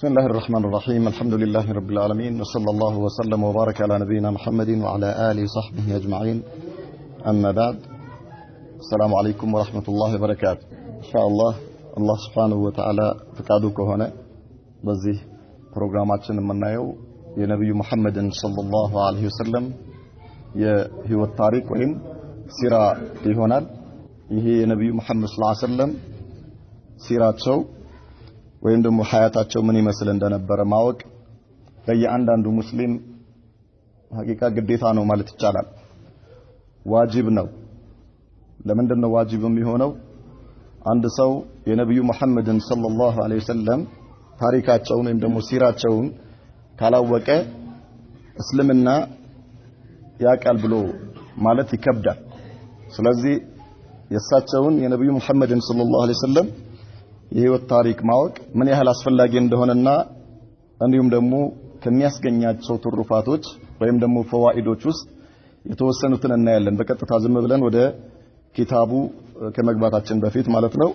بسم الله الرحمن الرحيم الحمد لله رب العالمين وصلى الله وسلم وبارك على نبينا محمد وعلى آله وصحبه أجمعين أما بعد السلام عليكم ورحمة الله وبركاته إن شاء الله الله سبحانه وتعالى فكادوك هنا بزيه برنامجنا منايو يا نبي محمد صلى الله عليه وسلم يا هو التاريخ وين سيرة هنا يهي نبي محمد صلى الله عليه وسلم سيرات شو ወይም ደግሞ ሐያታቸው ምን ይመስል እንደነበረ ማወቅ ለእያንዳንዱ ሙስሊም ሐቂቃ ግዴታ ነው ማለት ይቻላል። ዋጅብ ነው። ለምንድን ነው ዋጅብ የሚሆነው? አንድ ሰው የነብዩ መሐመድን ሰለላሁ ዐለይሂ ወሰለም ታሪካቸውን ወይም ደግሞ ሲራቸውን ካላወቀ እስልምና ያቃል ብሎ ማለት ይከብዳል። ስለዚህ የሳቸውን የነብዩ መሐመድን ሰለላሁ ዐለይሂ ወሰለም የህይወት ታሪክ ማወቅ ምን ያህል አስፈላጊ እንደሆነና እንዲሁም ደግሞ ከሚያስገኛቸው ትሩፋቶች ወይም ደግሞ ፈዋኢዶች ውስጥ የተወሰኑትን እናያለን። በቀጥታ ዝም ብለን ወደ ኪታቡ ከመግባታችን በፊት ማለት ነው።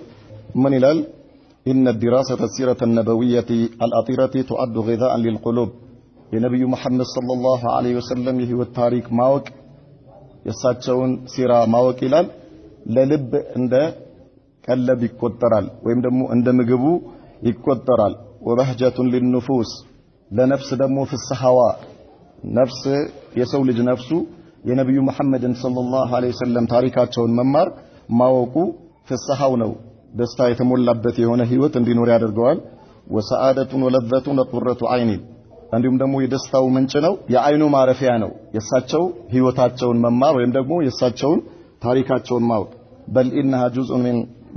ምን ይላል? إن الدراسة السيرة النبوية الأطيرة تعد غذاء للقلوب የነብዩ መሐመድ ሰለላሁ ዐለይሂ ወሰለም የህይወት ታሪክ ማወቅ የሳቸውን ሲራ ማወቅ ይላል ለልብ እንደ ቀለብ ይቆጠራል ወይም ደግሞ እንደ ምግቡ ይቆጠራል። ወበህጀቱን للنفوس ለነፍስ ደግሞ ፍስሐዋ ነፍስ የሰው ልጅ ነፍሱ የነብዩ መሐመድን ሰለላሁ ዐለይሂ ወሰለም ታሪካቸውን መማር ማወቁ ፍስሐው ነው። ደስታ የተሞላበት የሆነ ህይወት እንዲኖር ያደርገዋል። ወሰዓደቱን ወለዘቱን ወቁረቱ ዐይኒ እንዲሁም ደግሞ የደስታው ምንጭ ነው፣ የአይኑ ማረፊያ ነው። የሳቸው ህይወታቸውን መማር ወይም ደግሞ የሳቸውን ታሪካቸውን ማወቅ በል ኢንها جزء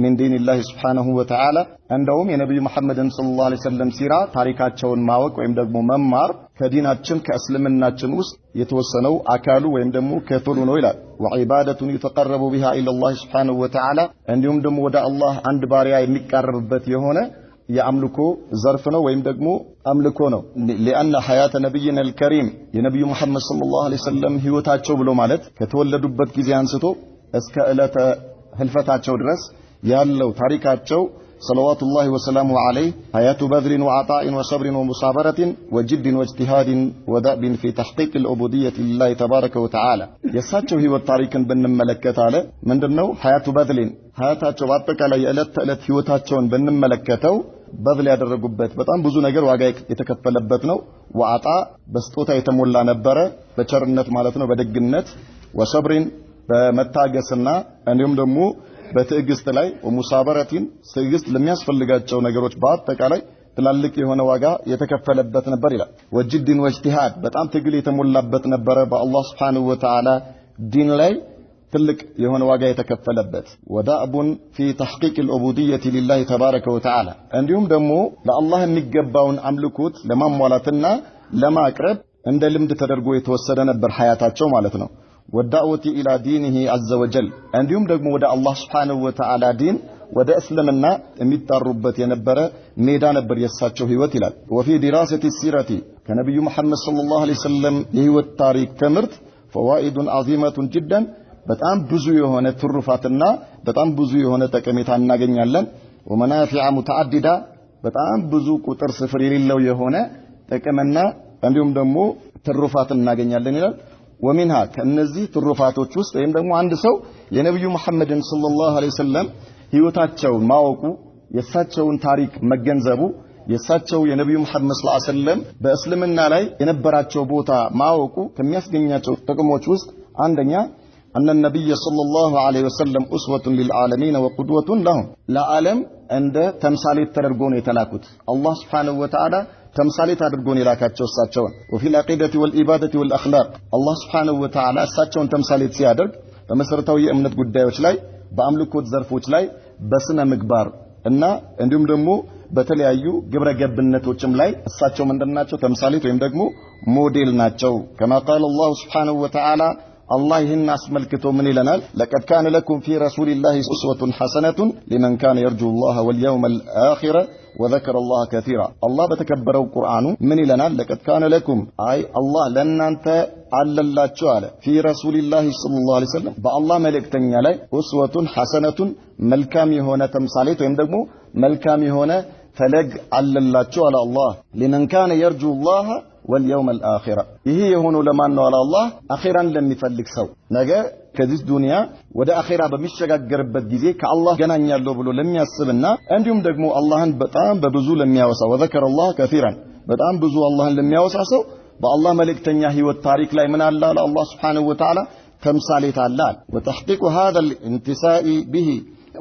من دين الله سبحانه وتعالى እንደውም የነብዩ መሐመድን ሰለላሁ ዐለይሂ ወሰለም ሲራ ታሪካቸውን ማወቅ ወይም ደግሞ መማር ከዲናችን ከእስልምናችን ውስጥ የተወሰነው አካሉ ወይም ደግሞ ክፍሉ ነው ይላል። ወዒባደቱን يتقرب بها الى الله سبحانه وتعالى እንዲሁም ደግሞ ወደ አላህ አንድ ባሪያ የሚቀርብበት የሆነ የአምልኮ ዘርፍ ነው ወይም ደግሞ አምልኮ ነው። لأن حياة نبينا الكريم የነብዩ መሐመድ ሰለላሁ ዐለይሂ ወሰለም ህይወታቸው ብሎ ማለት ከተወለዱበት ጊዜ አንስቶ እስከ ዕለተ ህልፈታቸው ድረስ ያለው ታሪካቸው ሰለዋቱላሂ ወሰላሙ ዐለይሂ ሐያቱ በድሪን ወዓጣኢን ወሰብሪን ወሙሳበረቲን ወጅድን ወእጅቲሃድን ወዳዕቢን ፊ ተሕቂቅ العبودية لله تبارك وتعالى የሳቸው ህይወት ታሪክን ብንመለከት አለ ምንድነው? ሐያቱ በድሪን ሐያታቸው በአጠቃላይ የዕለት ተዕለት ህይወታቸውን ብንመለከተው በድል ያደረጉበት በጣም ብዙ ነገር ዋጋ የተከፈለበት ነው። ወዓጣ በስጦታ የተሞላ ነበረ፣ በቸርነት ማለት ነው፣ በደግነት ወሰብሪን በመታገስና እንዲሁም ደግሞ በትዕግስት ላይ ወሙሳበረቲን ትዕግስት ለሚያስፈልጋቸው ነገሮች በአጠቃላይ ትላልቅ የሆነ ዋጋ የተከፈለበት ነበር ይላል። ወጅድን ወእጅቲሃድ በጣም ትግል የተሞላበት ነበረ በአላህ Subhanahu Wa Ta'ala ዲን ላይ ትልቅ የሆነ ዋጋ የተከፈለበት። ወዳዕቡን ፊ ተሕቂቅ العبودية لله تبارك وتعالى እንዲሁም ደግሞ ለአላህ የሚገባውን አምልኮት ለማሟላትና ለማቅረብ እንደ ልምድ ተደርጎ የተወሰደ ነበር ሐያታቸው ማለት ነው። والدعوة إلى دينه عز وجل እንዲሁም ደግሞ ወደ አላህ Subhanahu Wa Ta'ala ዲን ወደ እስልምና የሚጣሩበት የነበረ ሜዳ ነበር የሳቸው ህይወት ይላል። وفي دراسة السيرة ከነብዩ መሐመድ ሰለላሁ ዐለይሂ ወሰለም የህይወት ታሪክ ትምህርት فوائد عظيمة جدا በጣም ብዙ የሆነ ትሩፋትና በጣም ብዙ የሆነ ጠቀሜታ እናገኛለን። ومنافع متعددة በጣም ብዙ ቁጥር ስፍር የሌለው የሆነ ጥቅምና እንዲሁም ደግሞ ትሩፋት እናገኛለን ይላል። ومنها ከነዚህ ትሩፋቶች ውስጥ ወይም ደግሞ አንድ ሰው የነብዩ መሐመድን ሰለላሁ ዐለይሂ ወሰለም ህይወታቸውን ማወቁ የሳቸውን ታሪክ መገንዘቡ የሳቸው የነብዩ መሐመድ ሰለላሁ ዐለይሂ ወሰለም በእስልምና ላይ የነበራቸው ቦታ ማወቁ ከሚያስገኛቸው ጥቅሞች ውስጥ አንደኛ أن النبي صلى الله عليه وسلم أسوة للعالمين وقدوة لهم لعالم عند تمثاليت تدرغون يتلاكوت الله سبحانه وتعالى تمثاليت አድርጎን የላካቸው እሳቸውን وفي العقيدة والإبادة والأخلاق الله سبحانه وتعالى እሳቸውን ተምሳሌት ሲያደርግ በመሰረታዊ የእምነት ጉዳዮች ላይ በአምልኮት ዘርፎች ላይ በስነ ምግባር እና እንዲሁም ደግሞ በተለያዩ ግብረ ገብነቶችም ላይ እሳቸው ምንድናቸው? ተምሳሌት ወይም ደግሞ ሞዴል ናቸው። كما قال الله سبحانه وتعالى الله ይህን አስመልክቶ ምን ይለናል? لقد كان لكم في رسول الله أسوة حسنة لمن كان يرجو الله واليوم الآخر وذكر الله كثيرا الله በተከበረው ቁርአኑ ምን ይለናል? لقد كان لكم አይ አላህ ለእናንተ አለላችሁ አለ في رسول الله صلى الله عليه وسلم በአላህ መልእክተኛ ላይ أسوة حسنة መልካም የሆነ ተምሳሌት ወይም ደግሞ መልካም የሆነ ፈለግ አለላችሁ አለ አላህ لمن كان يرجو الله واليوم الآخر ይሄ የሆነው ለማን ነው አለ አላህ አኺራን ለሚፈልግ ሰው ነገ ከዚህ ዱንያ ወደ አኺራ በሚሸጋገርበት ጊዜ ከአላህ ገናኛለሁ ብሎ ለሚያስብና እንዲሁም ደግሞ አላህን በጣም በብዙ ለሚያወሳ وذكر الله كثيرا በጣም ብዙ አላህን ለሚያወሳ ሰው በአላህ መልእክተኛ ህይወት ታሪክ ላይ ምን አለ አላህ Subhanahu Wa Ta'ala ተምሳሌት አለ وتحقيق هذا الانتساء به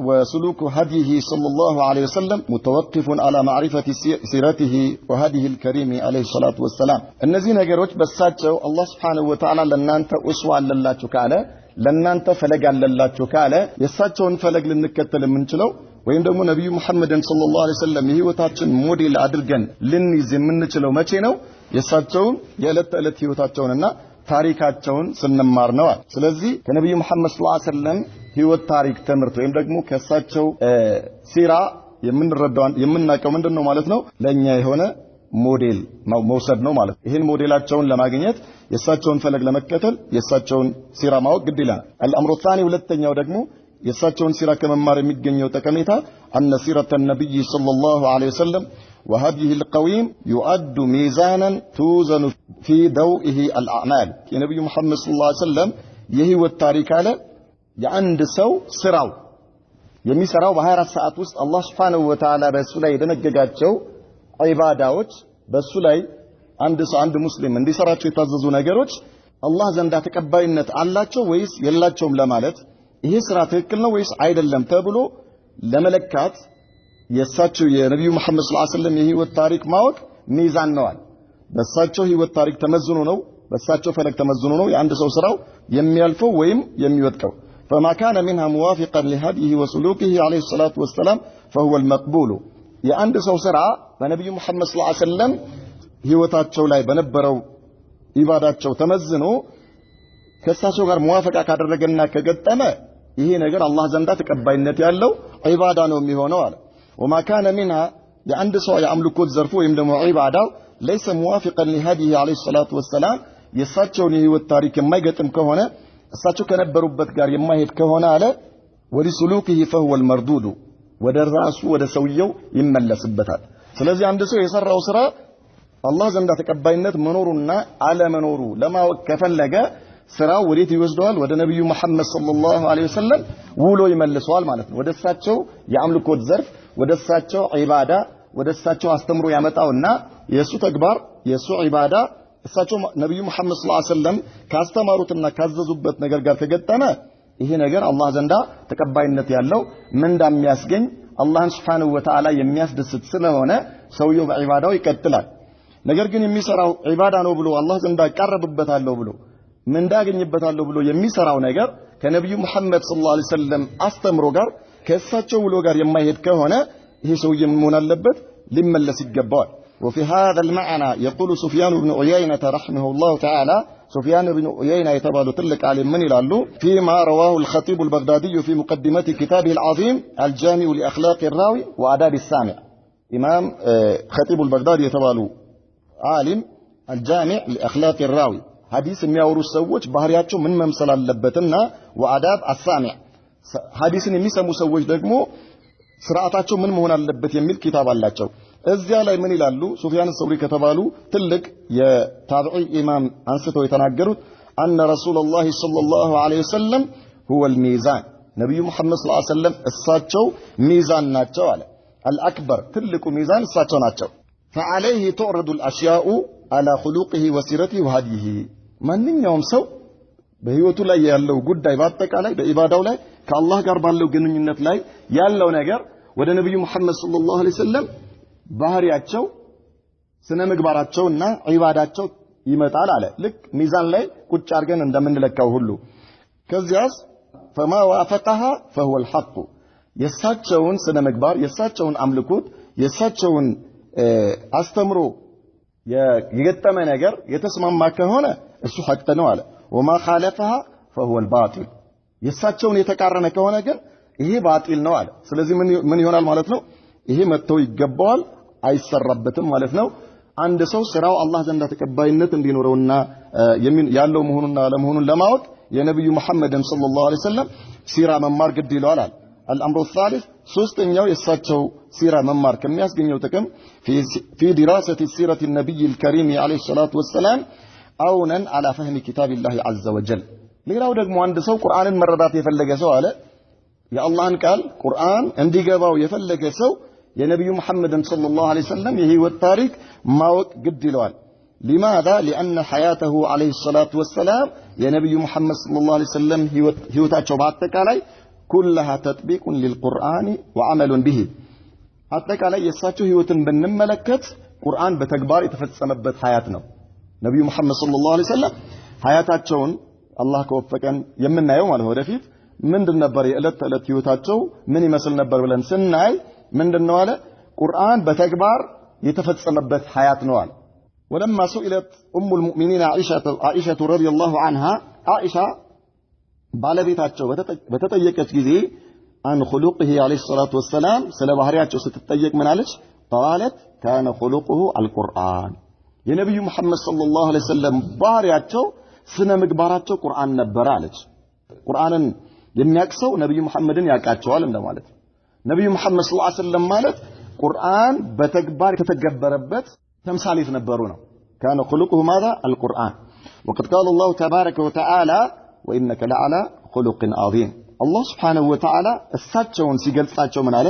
وسلوك هديه صلى الله عليه وسلم متوقف على معرفة سيرته وهديه الكريم عليه الصلاة والسلام እነዚህ ነገሮች በሳቸው አላህ Subhanahu Wa Ta'ala ለናንተ ኡስዋ አለላችሁ ካለ ለናንተ ፈለግ አለላችሁ ካለ የሳቸውን ፈለግ ልንከተል የምንችለው ወይም ደግሞ ነብዩ መሐመድን ሰለላሁ ዐለይሂ ወሰለም የህይወታችን ሞዴል አድርገን ልንይዝ የምንችለው መቼ ነው የሳቸውን የዕለት ተዕለት ህይወታቸውንና ታሪካቸውን ስንማር ነው ስለዚህ ከነብዩ መሐመድ ሰለላሁ ዐለይሂ ወሰለም ህይወት ታሪክ ትምህርት ወይም ደግሞ ከሳቸው ሲራ የምንረዳው የምናቀው ምንድነው ማለት ነው ለኛ የሆነ ሞዴል መውሰድ ነው ማለት ይሄን ሞዴላቸውን ለማግኘት የሳቸውን ፈለግ ለመከተል የሳቸውን ሲራ ማወቅ ግድ ይላል الامر الثاني ሁለተኛው ደግሞ የሳቸውን ሲራ ከመማር የሚገኘው ጠቀሜታ ان سيره النبي صلى الله عليه وسلم وهديه القويم يؤد ميزانا توزن في ضوئه الاعمال የነብዩ መሐመድ ሰለላሁ ዐለይሂ ወሰለም የህይወት ታሪክ አለ የአንድ ሰው ስራው የሚሰራው በ24 ሰዓት ውስጥ አላህ Subhanahu Wa Ta'ala በሱ ላይ የደነገጋቸው ዒባዳዎች በሱ ላይ አንድ ሙስሊም እንዲሰራቸው የታዘዙ ነገሮች አላህ ዘንዳ ተቀባይነት አላቸው ወይስ የላቸውም ለማለት ይሄ ስራ ትክክል ነው ወይስ አይደለም ተብሎ ለመለካት የሳቸው የነብዩ መሐመድ ሰለላሁ ዐለይሂ ወሰለም የህይወት ታሪክ ማወቅ ሚዛን ነው በሳቸው ህይወት ታሪክ ተመዝኖ ነው በሳቸው ፈለግ ተመዝኖ ነው የአንድ ሰው ስራው የሚያልፈው ወይም የሚወድቀው فما كان منها موافقا لهديه وسلوكه عليه الصلاة والسلام فهو المقبول የአንድ ሰው ስራ በነብዩ መሐመድ ሰለላሁ ዐለይሂ ወሰለም ህይወታቸው ላይ በነበረው ኢባዳቸው ተመዝኖ ከሳቸው ጋር ሙዋፈቃ ካደረገና ከገጠመ ይሄ ነገር አላህ ዘንዳ ተቀባይነት ያለው ኢባዳ ነው የሚሆነው አለ وما كان منها የአንድ ሰው የአምልኮት ዘርፉ ወይም ደግሞ ኢባዳው ليس موافقا لهديه عليه الصلاة والسلام የሳቸውን የህይወት ታሪክ የማይገጥም ከሆነ እሳቸው ከነበሩበት ጋር የማይሄድ ከሆነ አለ ወሊሱሉኪሂ فهو المردود ወደ ራሱ ወደ ሰውየው ይመለስበታል ስለዚህ አንድ ሰው የሰራው ስራ አላህ ዘንዳ ተቀባይነት መኖሩና አለመኖሩ ለማወቅ ከፈለገ ስራው ወዴት ይወስደዋል ወደ ነብዩ መሐመድ ሰለላሁ ዐለይሂ ወሰለም ውሎ ይመልሰዋል ማለት ነው ወደ እሳቸው የአምልኮት ዘርፍ ወደ እሳቸው ዒባዳ ወደ እሳቸው አስተምሮ ያመጣውና የሱ ተግባር የሱ ዒባዳ እሳቸው ነብዩ መሐመድ ሰለላሁ ዐለይሂ ወሰለም ካስተማሩትና ካዘዙበት ነገር ጋር ከገጠመ ይሄ ነገር አላህ ዘንዳ ተቀባይነት ያለው ምን እንደሚያስገኝ አላህን Subhanahu Wa Ta'ala የሚያስደስት ስለሆነ ሰውየው በዒባዳው ይቀጥላል ነገር ግን የሚሰራው ዒባዳ ነው ብሎ አላህ ዘንዳ ይቀርብበታል ብሎ ምን እንዳገኝበታል ብሎ የሚሰራው ነገር ከነብዩ መሐመድ ሰለላሁ ዐለይሂ ወሰለም አስተምሮ ጋር ከእሳቸው ውሎ ጋር የማይሄድ ከሆነ ይሄ ሰውዬ ምን አለበት ሊመለስ ይገባዋል وفي هذا المعنى يقول سفيان بن عيينة رحمه الله تعالى سفيان بن عيينة يتبالو تلك علم من يلالو فيما رواه الخطيب البغدادي في مقدمة كتابه العظيم الجامع لأخلاق الراوي وآداب السامع إمام خطيب البغدادي يتبالو عالم الجامع لأخلاق الراوي حديث የሚያወሩ ሰዎች ባህሪያቸው ምን መምሰል አለበትና وآداب السامع حديث የሚሰሙ ሰዎች ደግሞ ስርዓታቸው ምን መሆን አለበት የሚል ኪታብ አላቸው እዚያ ላይ ምን ይላሉ ሱፊያን ሰውሪ ከተባሉ ትልቅ የታቢዒ ኢማም አንስተው የተናገሩት አን ረሱላህ ሰለላሁ ዐለይሂ ወሰለም هو الميزان ነብዩ መሐመድ ሰለላሁ ዐለይሂ ወሰለም እሳቸው ሚዛን ናቸው አለ አልአክበር ትልቁ ሚዛን እሳቸው ናቸው فعليه تعرض الاشياء على خلقه وسيرته وهديه ማንኛውም ሰው በህይወቱ ላይ ያለው ጉዳይ በአጠቃላይ በኢባዳው ላይ ከአላህ ጋር ባለው ግንኙነት ላይ ያለው ነገር ወደ ነብዩ መሐመድ ሰለላሁ ዐለይሂ ወሰለም ባህሪያቸው ስነ ምግባራቸውና ዒባዳቸው ይመጣል አለ ልክ ሚዛን ላይ ቁጭ አድርገን እንደምንለካው ሁሉ ከዚያስ فما وافقها فهو الحق የሳቸውን ስነ ምግባር የሳቸውን አምልኮት የሳቸውን አስተምሮ የገጠመ ነገር የተስማማ ከሆነ እሱ ሐቅ ነው አለ وما خالفها فهو الباطل የሳቸውን የተቃረነ ከሆነ ግን ይሄ ባጢል ነው አለ ስለዚህ ምን ይሆናል ማለት ነው ይሄ መተው ይገባዋል አይሰራበትም ማለት ነው አንድ ሰው ስራው አላህ ዘንዳ ተቀባይነት እንዲኖረውና ያለው መሆኑና ለመሆኑን ለማወቅ የነብዩ መሐመድን ሰለላሁ ዐለይሂ ወሰለም ሲራ መማር ግድ ይለዋል الأمر الثالث سوستنيو يساتشو سيرة ممار كم يسجنيو تكم في دراسة سيرة النبي الكريم عليه الصلاة والسلام أونا على فهم كتاب الله عز وجل ليراو دغمو عند سو قرآن مرضات يفلق سو على يا الله قال قرآن عندي جاباو يفلق سو يا نبي محمد صلى الله عليه وسلم يهي والتاريخ ما قد لوال لماذا؟ لأن حياته عليه الصلاة والسلام يا نبي محمد صلى الله عليه وسلم هي تاتشو بعتك علي كلها تطبيق للقرآن وعمل به حتى علي يساتشو هي وتنبن ملكت قرآن بتكبار يتفسمبت حياتنا نبي محمد صلى الله عليه وسلم حياتاتشون الله كوفقن يمنا يوم على ودفيت ምንድን ነበር የዕለት ተዕለት ህይወታቸው ምን ይመስል ነበር ብለን ስናይ ምንድነው አለ ቁርአን በተግባር የተፈጸመበት ሐያት ነው አለ ولما سئلت ام المؤمنين عائشه رضي الله عنها عائشه ባለቤታቸው በተጠየቀች ጊዜ عن خلقه عليه الصلاه والسلام ስለ ባህሪያቸው ስትጠየቅ ምን አለች قالت كان خلقه القرآن የነብዩ መሐመድ ሰለላሁ ዐለይሂ ወሰለም ባህሪያቸው ስነ ምግባራቸው ቁርአን ነበር አለች ቁርአንን የሚያቅሰው ነብዩ መሐመድን ያቃቸዋል እንደማለት ነብዩ መሐመድ ሰለላሁ ዐለይሂ ወሰለም ማለት ቁርአን በተግባር ከተገበረበት ተምሳሌት ነበሩ ነው كان خلقه ماذا القرآن وقد قال الله تبارك وتعالى وإنك لعلى خلق عظيم الله سبحانه وتعالى እሳቸውን ሲገልጻቸው ምን አለ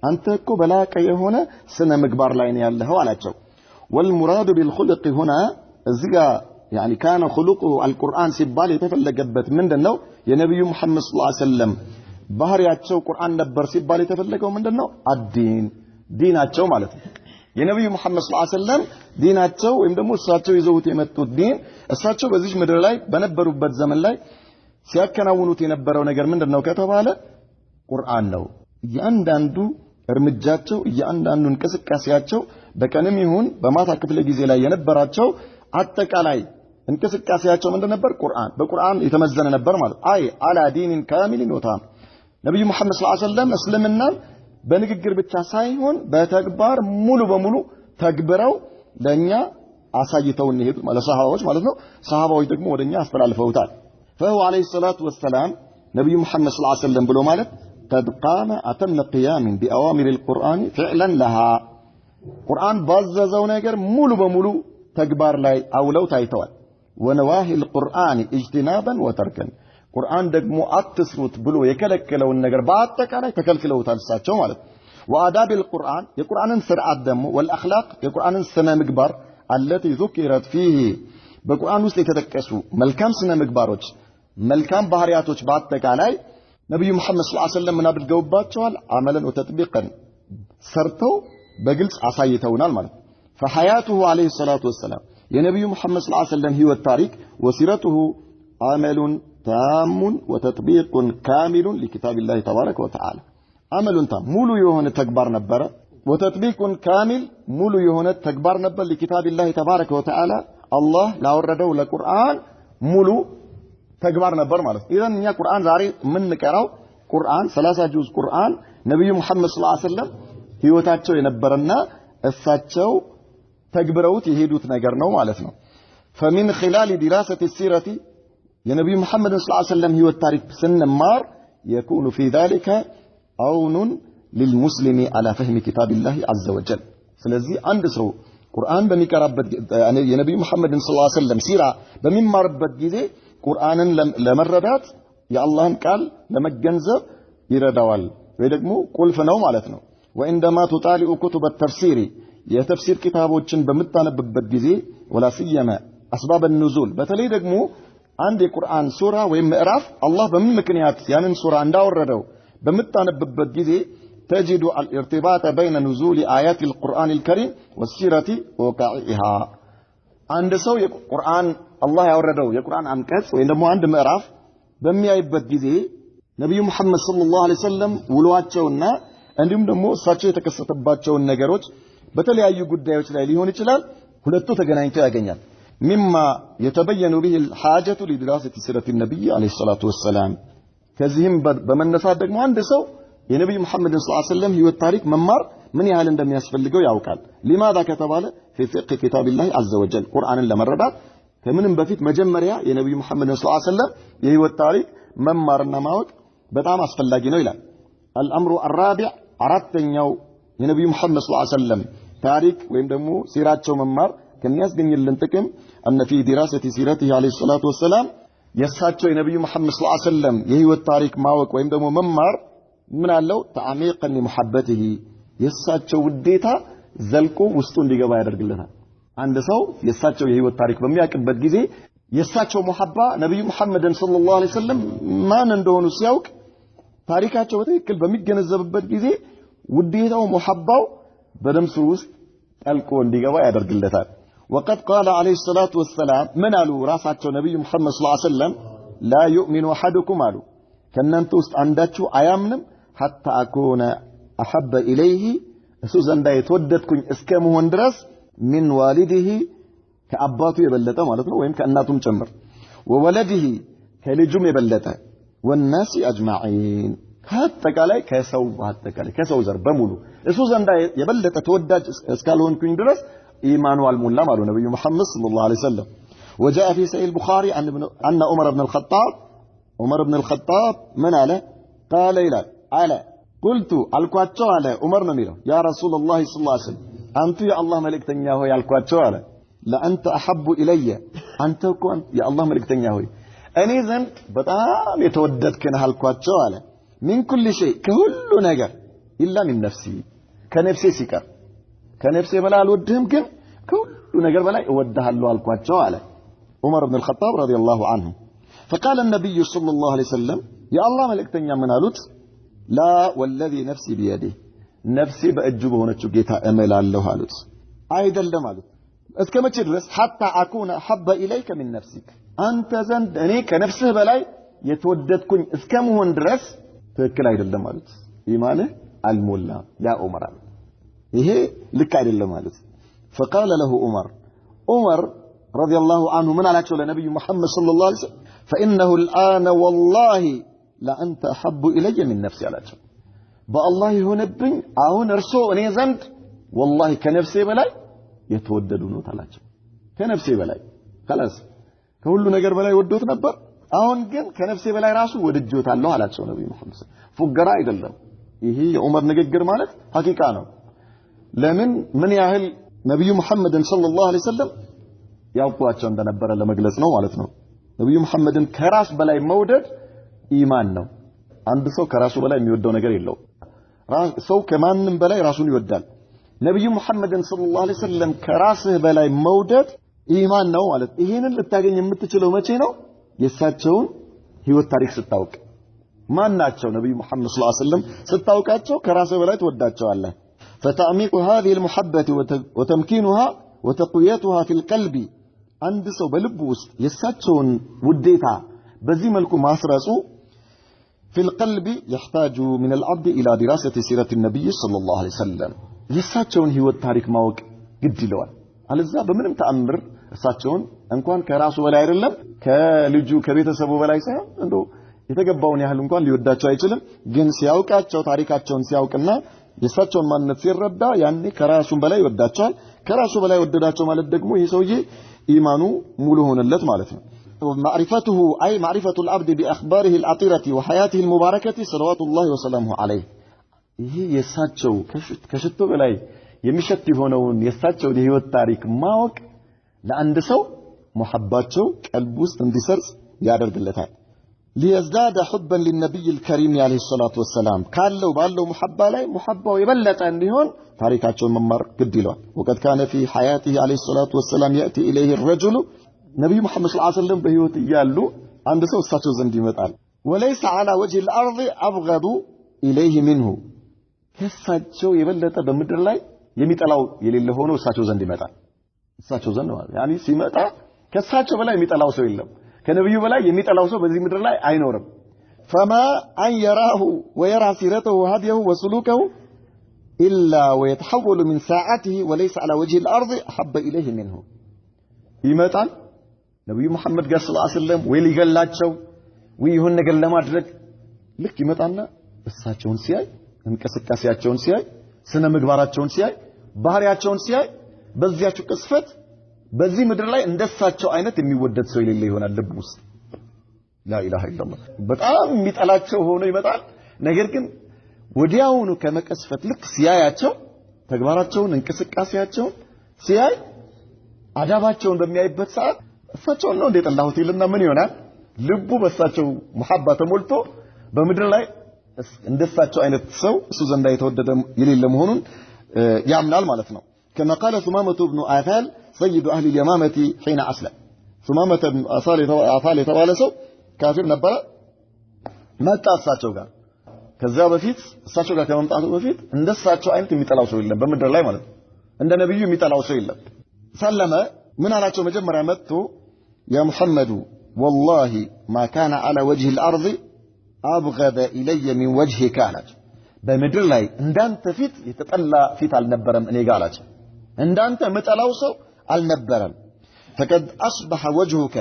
አንተ እኮ በላቀ የሆነ ስነ ምግባር ላይ ነው ያለኸው አላቸው والمراد بالخلق هنا እዚጋ يعني كان خلقه القرآن ሲባል የተፈለገበት ምንድነው የነብዩ መሐመድ ሰለላሁ ዐለይሂ ወሰለም ባህሪያቸው ቁርአን ነበር ሲባል የተፈለገው ምንድነው አዲን ዲናቸው ማለት ነው የነብዩ መሐመድ ሰለላሁ ዐለይሂ ወሰለም ዲናቸው ወይም ደግሞ እሳቸው ይዘውት የመጡት ዲን እሳቸው በዚህ ምድር ላይ በነበሩበት ዘመን ላይ ሲያከናውኑት የነበረው ነገር ምንድነው ከተባለ ቁርአን ነው ያንዳንዱ እርምጃቸው ያንዳንዱ እንቅስቃሴያቸው በቀንም ይሁን በማታ ክፍለ ጊዜ ላይ የነበራቸው አጠቃላይ እንቅስቃሴያቸው ምንድን ነበር ቁርአን በቁርአን የተመዘነ ነበር ማለት አይ አላ ዲንን ካሚልን ወታም ነብዩ መሐመድ ሰለላሁ ዐለይሂ ወሰለም እስልምናን በንግግር ብቻ ሳይሆን በተግባር ሙሉ በሙሉ ተግብረው ለኛ አሳይተው ነው ሄዱ ማለት ሰሃባዎች ማለት ነው ሰሃባዎች ደግሞ ወደኛ አስተላልፈውታል فهو عليه الصلاه والسلام ነብዩ መሐመድ ሰለላሁ ዐለይሂ ወሰለም ብሎ ማለት قد قام اتم قيام باوامر القران فعلا لها ቁርአን ባዘዘው ነገር ሙሉ በሙሉ ተግባር ላይ አውለው ታይተዋል ونواهي القرآن اجتنابا وتركا قرآن ደግሞ አትስሩት ብሎ የከለከለውን ነገር በአጠቃላይ ተከልክለውታል እሳቸው ማለት وآداب القرآن የቁርአንን ስርዓት ደግሞ والأخلاق የቁርአንን ስነ ምግባር التي ذكرت فيه በቁርአን ውስጥ የተጠቀሱ መልካም ስነ ምግባሮች መልካም ባህሪያቶች በአጠቃላይ ነብዩ መሐመድ ሰለላሁ ዐለይሂ ወሰለም ምን አድርገውባቸዋል عملا وتطبيقا ሰርተው በግልጽ አሳይተውናል ማለት فحياته عليه الصلاة والسلام የነብዩ መሐመድ ሰለላሁ ዐለይሂ ወሰለም ህይወት ታሪክ وسيرته عمل تام وتطبيق كامل لكتاب الله تبارك وتعالى عمل تام ሙሉ የሆነ ተግባር ነበር وتطبيق كامل ሙሉ የሆነ ተግባር ነበር لكتاب الله تبارك وتعالى الله ላወረደው ለቁርአን ሙሉ ተግባር ነበር ማለት ኢዘን እኛ ቁርአን ዛሬ ምን ቀራው ቁርአን 30 ጁዝ ቁርአን ነብዩ መሐመድ ሰለላሁ ዐለይሂ ወሰለም ህይወታቸው የነበረና እሳቸው ተግብረውት የሄዱት ነገር ነው ማለት ነው فمن خلال دراسة السيرة የነብዩ መሐመድ ሰለላሁ ዐለይሂ ወሰለም ህይወት ታሪክ ስንማር يكون في ذلك عون للمسلم على فهم كتاب الله عز وجل ስለዚህ አንድ ሰው ቁርአን በሚቀራበት የነብዩ መሐመድ ሰለላሁ ዐለይሂ ወሰለም ሲራ በሚማርበት ጊዜ ቁርአንን ለመረዳት የአላህን ቃል ለመገንዘብ ይረዳዋል ወይ ደግሞ ቁልፍ ነው ማለት ነው وعندما تطالع كتب التفسير የተፍሲር ኪታቦችን በመጣነብበት ጊዜ ولا سيما اسباب النزول በተለይ ደግሞ አንድ የቁርአን ሱራ ወይም ምዕራፍ አላህ በምን ምክንያት ያንን ሱራ እንዳወረደው በመጣነብበት ጊዜ تجد الارتباط بين نزول آيات القرآن الكريم والسيرة ووقائعها አንድ ሰው የቁርአን አላህ ያወረደው የቁርአን አንቀጽ ወይ ደግሞ አንድ ምዕራፍ በሚያይበት ጊዜ ነብዩ መሐመድ ሰለላሁ ዐለይሂ ወሰለም ውሏቸውና እንዲሁም ደግሞ እሳቸው የተከሰተባቸውን ነገሮች በተለያዩ ጉዳዮች ላይ ሊሆን ይችላል ሁለቱ ተገናኝተው ያገኛል مما يتبين به الحاجة لدراسة سيرة النبي عليه الصلاة والسلام ከዚህም በመነሳት ደግሞ አንድ ሰው የነብዩ መሐመድ ሰለላሁ ዐለይሂ ወሰለም ህይወት ታሪክ መማር ምን ያህል እንደሚያስፈልገው ያውቃል لماذا ከተባለ في فقه كتاب الله عز وجل ቁርአንን ለመረዳት ከምንም በፊት መጀመሪያ የነብዩ መሐመድ ሰለላሁ ዐለይሂ ወሰለም የህይወት ታሪክ መማርና ማወቅ በጣም አስፈላጊ ነው ይላል الأمر الرابع አራተኛው የነብዩ መሐመድ ሰለላሁ ዐለይሂ ወሰለም ታሪክ ወይም ደግሞ ሲራቸው መማር ከሚያስገኝልን ጥቅም أن في دراسة سيرته عليه الصلاة والسلام የሳቸው የነብዩ መሐመድ ሰለላሁ ዐለይሂ ወሰለም የህይወት ታሪክ ማወቅ ወይም ደግሞ መማር ምን አለው تعميقا لمحبته የሳቸው ውዴታ ዘልቆ ውስጡ እንዲገባ ያደርግልናል። አንድ ሰው የሳቸው የህይወት ታሪክ በሚያውቅበት ጊዜ የሳቸው መሐባ ነብዩ መሐመድን ሰለላሁ ዐለይሂ ወሰለም ማን እንደሆኑ ሲያውቅ ታሪካቸው በትክክል በሚገነዘብበት ጊዜ ውዴታው መሐባው በደም ስር ውስጥ ጠልቆ እንዲገባ ያደርግለታል። وقد قال عليه الصلاة والسلام من قالوا راساቸው ነብዩ መሐመድ ሰለላሁ ዐለይሂ ወሰለም لا يؤمن احدكم አሉ ከእናንተ ውስጥ አንዳችሁ አያምንም حتى اكون احب اليه እሱ ዘንዳ የተወደድኩኝ እስከ መሆን ድረስ من والده ከአባቱ የበለጠ ማለት ነው ወይም ከእናቱም ጭምር وولده ከልጁም የበለጠ والناس اجمعين ከአጠቃላይ ከሰው ዘር በሙሉ እሱ ዘንዳ የበለጠ ተወዳጅ እስካልሆንኩኝ ድረስ إيمان والملا مالو نبي محمد صلى الله عليه وسلم. وجاء في سعيد البخاري أن عمر بن الخطاب من على قال إلى قلت الكواتشو على عمر نميره يا رسول الله صلى الله عليه وسلم أنت يا الله ملك تنياهو يا الكواتشو على لأنت أحب إلي أنت كنت يا الله ملك تنياهو أني ذن بطام يتودد كنها الكواتشو على من كل شيء كل نجر إلا من نفسي كنفسي سكر كنفسي بلا الودهم كن كل نجر بلا يودها الله الكواتشو على عمر بن الخطاب رضي الله عنه. فقال النبي صلى الله عليه وسلم يا الله ملك تنيا من هالوت لا والذي نفسي بيده نفسي بأجبه نتشجيتها أمل الله هالوت أيضا لم هالوت أسكما تدرس حتى أكون أحب إليك من نفسك أنت زند أني كنفسه بلاي يتوددكن أسكمه ندرس تذكر أيضا لم هالوت إيمانه المولى يا عمر إيه لك أيضا لم هالوت. فقال له عمر رضي الله عنه من على شؤون النبي محمد صلى الله عليه وسلم فإنه الآن والله لا أنت أحب إلي من نفسي على شؤون بالله هنا بين أهون رسول نيزند والله كنفسي بلاي يتوددون على شؤون كنفسي بلاي خلاص كل نجار بلاي ودوت نبر أهون جن كنفسي بلاي راسه ودجوت الله على شؤون النبي محمد فقراء يدلهم إيه عمر نجار مالك حقيقة لمن من يأهل نبي محمد صلى الله عليه وسلم ያውቋቸው እንደነበረ ለመግለጽ ነው ማለት ነው። ነብዩ መሐመድን ከራስ በላይ መውደድ ኢማን ነው። አንድ ሰው ከራሱ በላይ የሚወደው ነገር የለውም። ሰው ከማንም በላይ ራሱን ይወዳል። ነብዩ መሐመድን ሰለላሁ ዐለይሂ ወሰለም ከራስህ በላይ መውደድ ኢማን ነው ማለት። ይሄንን ልታገኝ የምትችለው መቼ ነው? የሳቸውን ህይወት ታሪክ ስታውቅ። ማን ናቸው ነብዩ መሐመድ ሰለላሁ ዐለይሂ ወሰለም ስታውቃቸው ከራስህ በላይ ትወዳቸዋለህ። فتعميق هذه المحبة وتمكينها وتقويتها في القلب عند سو بلب ውስጥ የሳቸውን ውዴታ በዚህ መልኩ ማስረጹ في القلب يحتاج من العبد إلى دراسة سيرة النبي صلى الله عليه وسلم የሳቸውን ህይወት ታሪክ ማወቅ ግድ ይለዋል። አለዛ በምንም ተአምር እሳቸውን እንኳን ከራሱ በላይ አይደለም ከልጁ ከቤተሰቡ በላይ ሳይሆን እንደው የተገባውን ያህል እንኳን ሊወዳቸው አይችልም። ግን ሲያውቃቸው ታሪካቸውን ሲያውቅና የሳቸውን ማንነት ሲረዳ ያኔ ከራሱም በላይ ይወዳቸዋል። ከራሱ በላይ ወደዳቸው ማለት ደግሞ ይሄ ሰውዬ ኢማኑ ሙሉ ሆነለት ማለት ነው። معرفته أي معرفة العبد بأخباره العطيرة وحياته المباركة صلوات الله وسلامه عليه ይሄ የሳቸው ከሽቶ በላይ የሚሸት የሆነውን የሳቸው የህይወት ታሪክ ማወቅ ለአንድ ሰው መሐባቸው ቀልብ ውስጥ እንዲሰርጽ ያደርግለታል። ليزداد حبا للنبي الكريم عليه الصلاة والسلام ካለው ባለው መሐባ ላይ መሐባው የበለጠ እንዲሆን ታሪካቸውን መማር ግድ ይለዋል። وقد كان في حياته عليه الصلاة والسلام يأتي إليه الرجل نبي محمد صلى الله عليه وسلم በህይወት እያሉ አንድ ሰው እሳቸው ዘንድ ይመጣል። وليس على وجه الأرض أبغض إليه منه ከሳቸው የበለጠ በምድር ላይ የሚጠላው የሌለ ሆኖ እሳቸው ዘንድ ይመጣል። እሳቸው ዘንድ ማለት ያኒ ሲመጣ ከሳቸው በላይ የሚጠላው ሰው የለም። ከነብዩ በላይ የሚጠላው ሰው በዚህ ምድር ላይ አይኖርም። فما أن يراه ويرى سيرته وهديه وسلوكه إلا ويتحول من ساعته وليس على وجه الأرض أحب إليه منه ይመጣል ነብዩ መሐመድ ጋር ሰለላሁ ዐለይሂ ወሰለም ወይ ሊገላቸው ወይ ይሁን ነገር ለማድረግ ልክ ይመጣና እሳቸውን ሲያይ እንቅስቃሴያቸውን ሲያይ ስነ ምግባራቸውን ሲያይ ባህሪያቸውን ሲያይ በዚያቸው ቅስፈት በዚህ ምድር ላይ እንደሳቸው አይነት የሚወደድ ሰው የሌለ ይሆናል ልብ ውስጥ لا اله الا الله በጣም የሚጠላቸው ሆኖ ይመጣል። ነገር ግን ወዲያውኑ ከመቀስፈት ልክ ሲያያቸው ተግባራቸውን እንቅስቃሴያቸውን ሲያይ አዳባቸውን በሚያይበት ሰዓት እሳቸው ነው እንደጠላሁት ይልና ምን ይሆናል ልቡ በሳቸው መሐባ ተሞልቶ በመድር ላይ እንደሳቸው አይነት ሰው እሱ ዘንዳ የተወደደ የሌለ መሆኑን ያምናል ማለት ነው كما قال ثمامة بن آثال سيد أهل اليمامة حين أسلم ثمامة بن آثال የተባለ ሰው ካፊር ነበር መጣ እሳቸው ጋር ከዛ በፊት እሳቸው ጋር ከመምጣቱ በፊት እንደሳቸው አይነት የሚጠላው ሰው የለም በመድር ላይ ማለት ነው እንደ ነብዩ የሚጠላው ሰው የለም ሰለመ ምን አላቸው መጀመሪያ መጥቶ يا محمد والله ما كان على وجه الأرض أبغض إلي من وجهك አላቸው በመድር ላይ እንዳንተ ፊት የተጠላ ፊት አልነበረም እኔ ጋር አላቸው እንዳንተ መጠላው ሰው አልነበረም فقد أصبح وجهك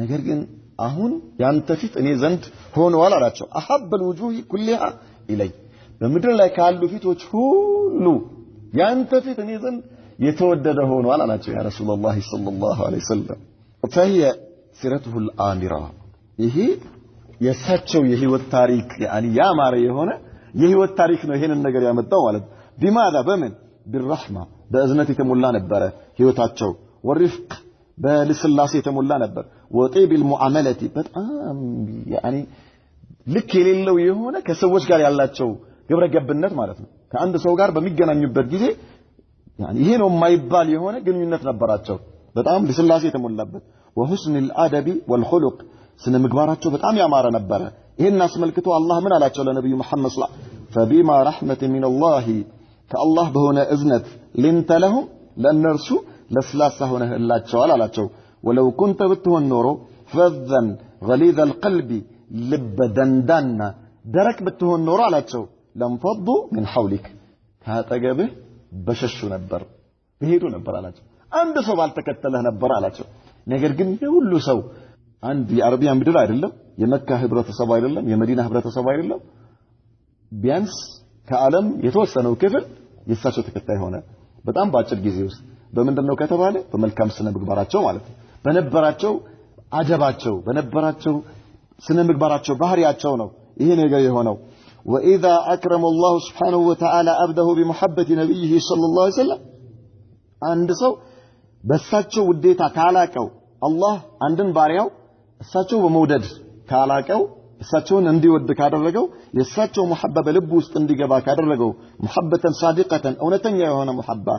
ነገር ግን አሁን ያንተ ፊት እኔ ዘንድ ሆኗል አላቸው أحب الوجوه كلها إلي በመድር ላይ ካሉ ፊቶች ሁሉ ያንተ ፊት እኔ ዘንድ የተወደደ ሆኗል አላቸው ያ ረሱላህ ሰለላሁ ዐለይሂ ወሰለም فهي سيرته الآمرة ይሄ የሳቸው የህይወት ታሪክ يعني ያማረ የሆነ የህይወት ታሪክ ነው ይሄንን ነገር ያመጣው ማለት بماذا በምን بالرحمة በእዝነት የተሞላ ነበር ህይወታቸው والرفق በልስላሴ የተሞላ ነበር وطيب المعاملة በጣም يعني ልክ የሌለው የሆነ ከሰዎች ጋር ያላቸው ግብረ ገብነት ማለት ነው ከአንድ ሰው ጋር በሚገናኙበት ጊዜ يعني ይሄ ነው የማይባል የሆነ ግንኙነት ነበራቸው በጣም ልስላሴ የተሞላበት وحسن الادب والخلق ስነ ምግባራቸው በጣም ያማረ ነበር ይሄን አስመልክቶ አላህ ምን አላቸው ለነብዩ መሐመድ ሰለላሁ ዐለይሂ ወሰለም فبما رحمة من الله كالله በሆነ እዝነት لنت لهم ለነርሱ ለስላሳ ሆነህላቸዋል አላቸው ولو كنت بتهون نورو فذا غليظ القلب لب دندنا درك بتهون نورو አላቸው لانفضوا من حولك ካጠገብህ በሸሹ ነበር በሄዱ ነበር አላቸው አንድ ሰው ባልተከተለህ ነበር አላቸው ነገር ግን ሁሉ ሰው አንድ የአረቢያ ምድር አይደለም የመካ ህብረተሰብ አይደለም የመዲና ህብረተሰብ አይደለም ቢያንስ ከዓለም የተወሰነው ክፍል የሳቸው ተከታይ ሆነ በጣም ባጭር ጊዜ ውስጥ በመንደነው ከተባለ በመልካም ስነ ምግባራቸው ማለት ነው በነበራቸው አደባቸው በነበራቸው ስነ ምግባራቸው ባህሪያቸው ነው ይሄ ነገር የሆነው واذا اكرم الله سبحانه وتعالى عبده بمحبه نبيه صلى الله عليه وسلم አንድ ሰው በሳቸው ውዴታ ካላቀው አላህ አንድን ባሪያው እሳቸው በመውደድ ካላቀው እሳቸውን እንዲወድ ካደረገው የእሳቸው محبه በልብ ውስጥ እንዲገባ ካደረገው محبه صادقه እውነተኛ የሆነ محبه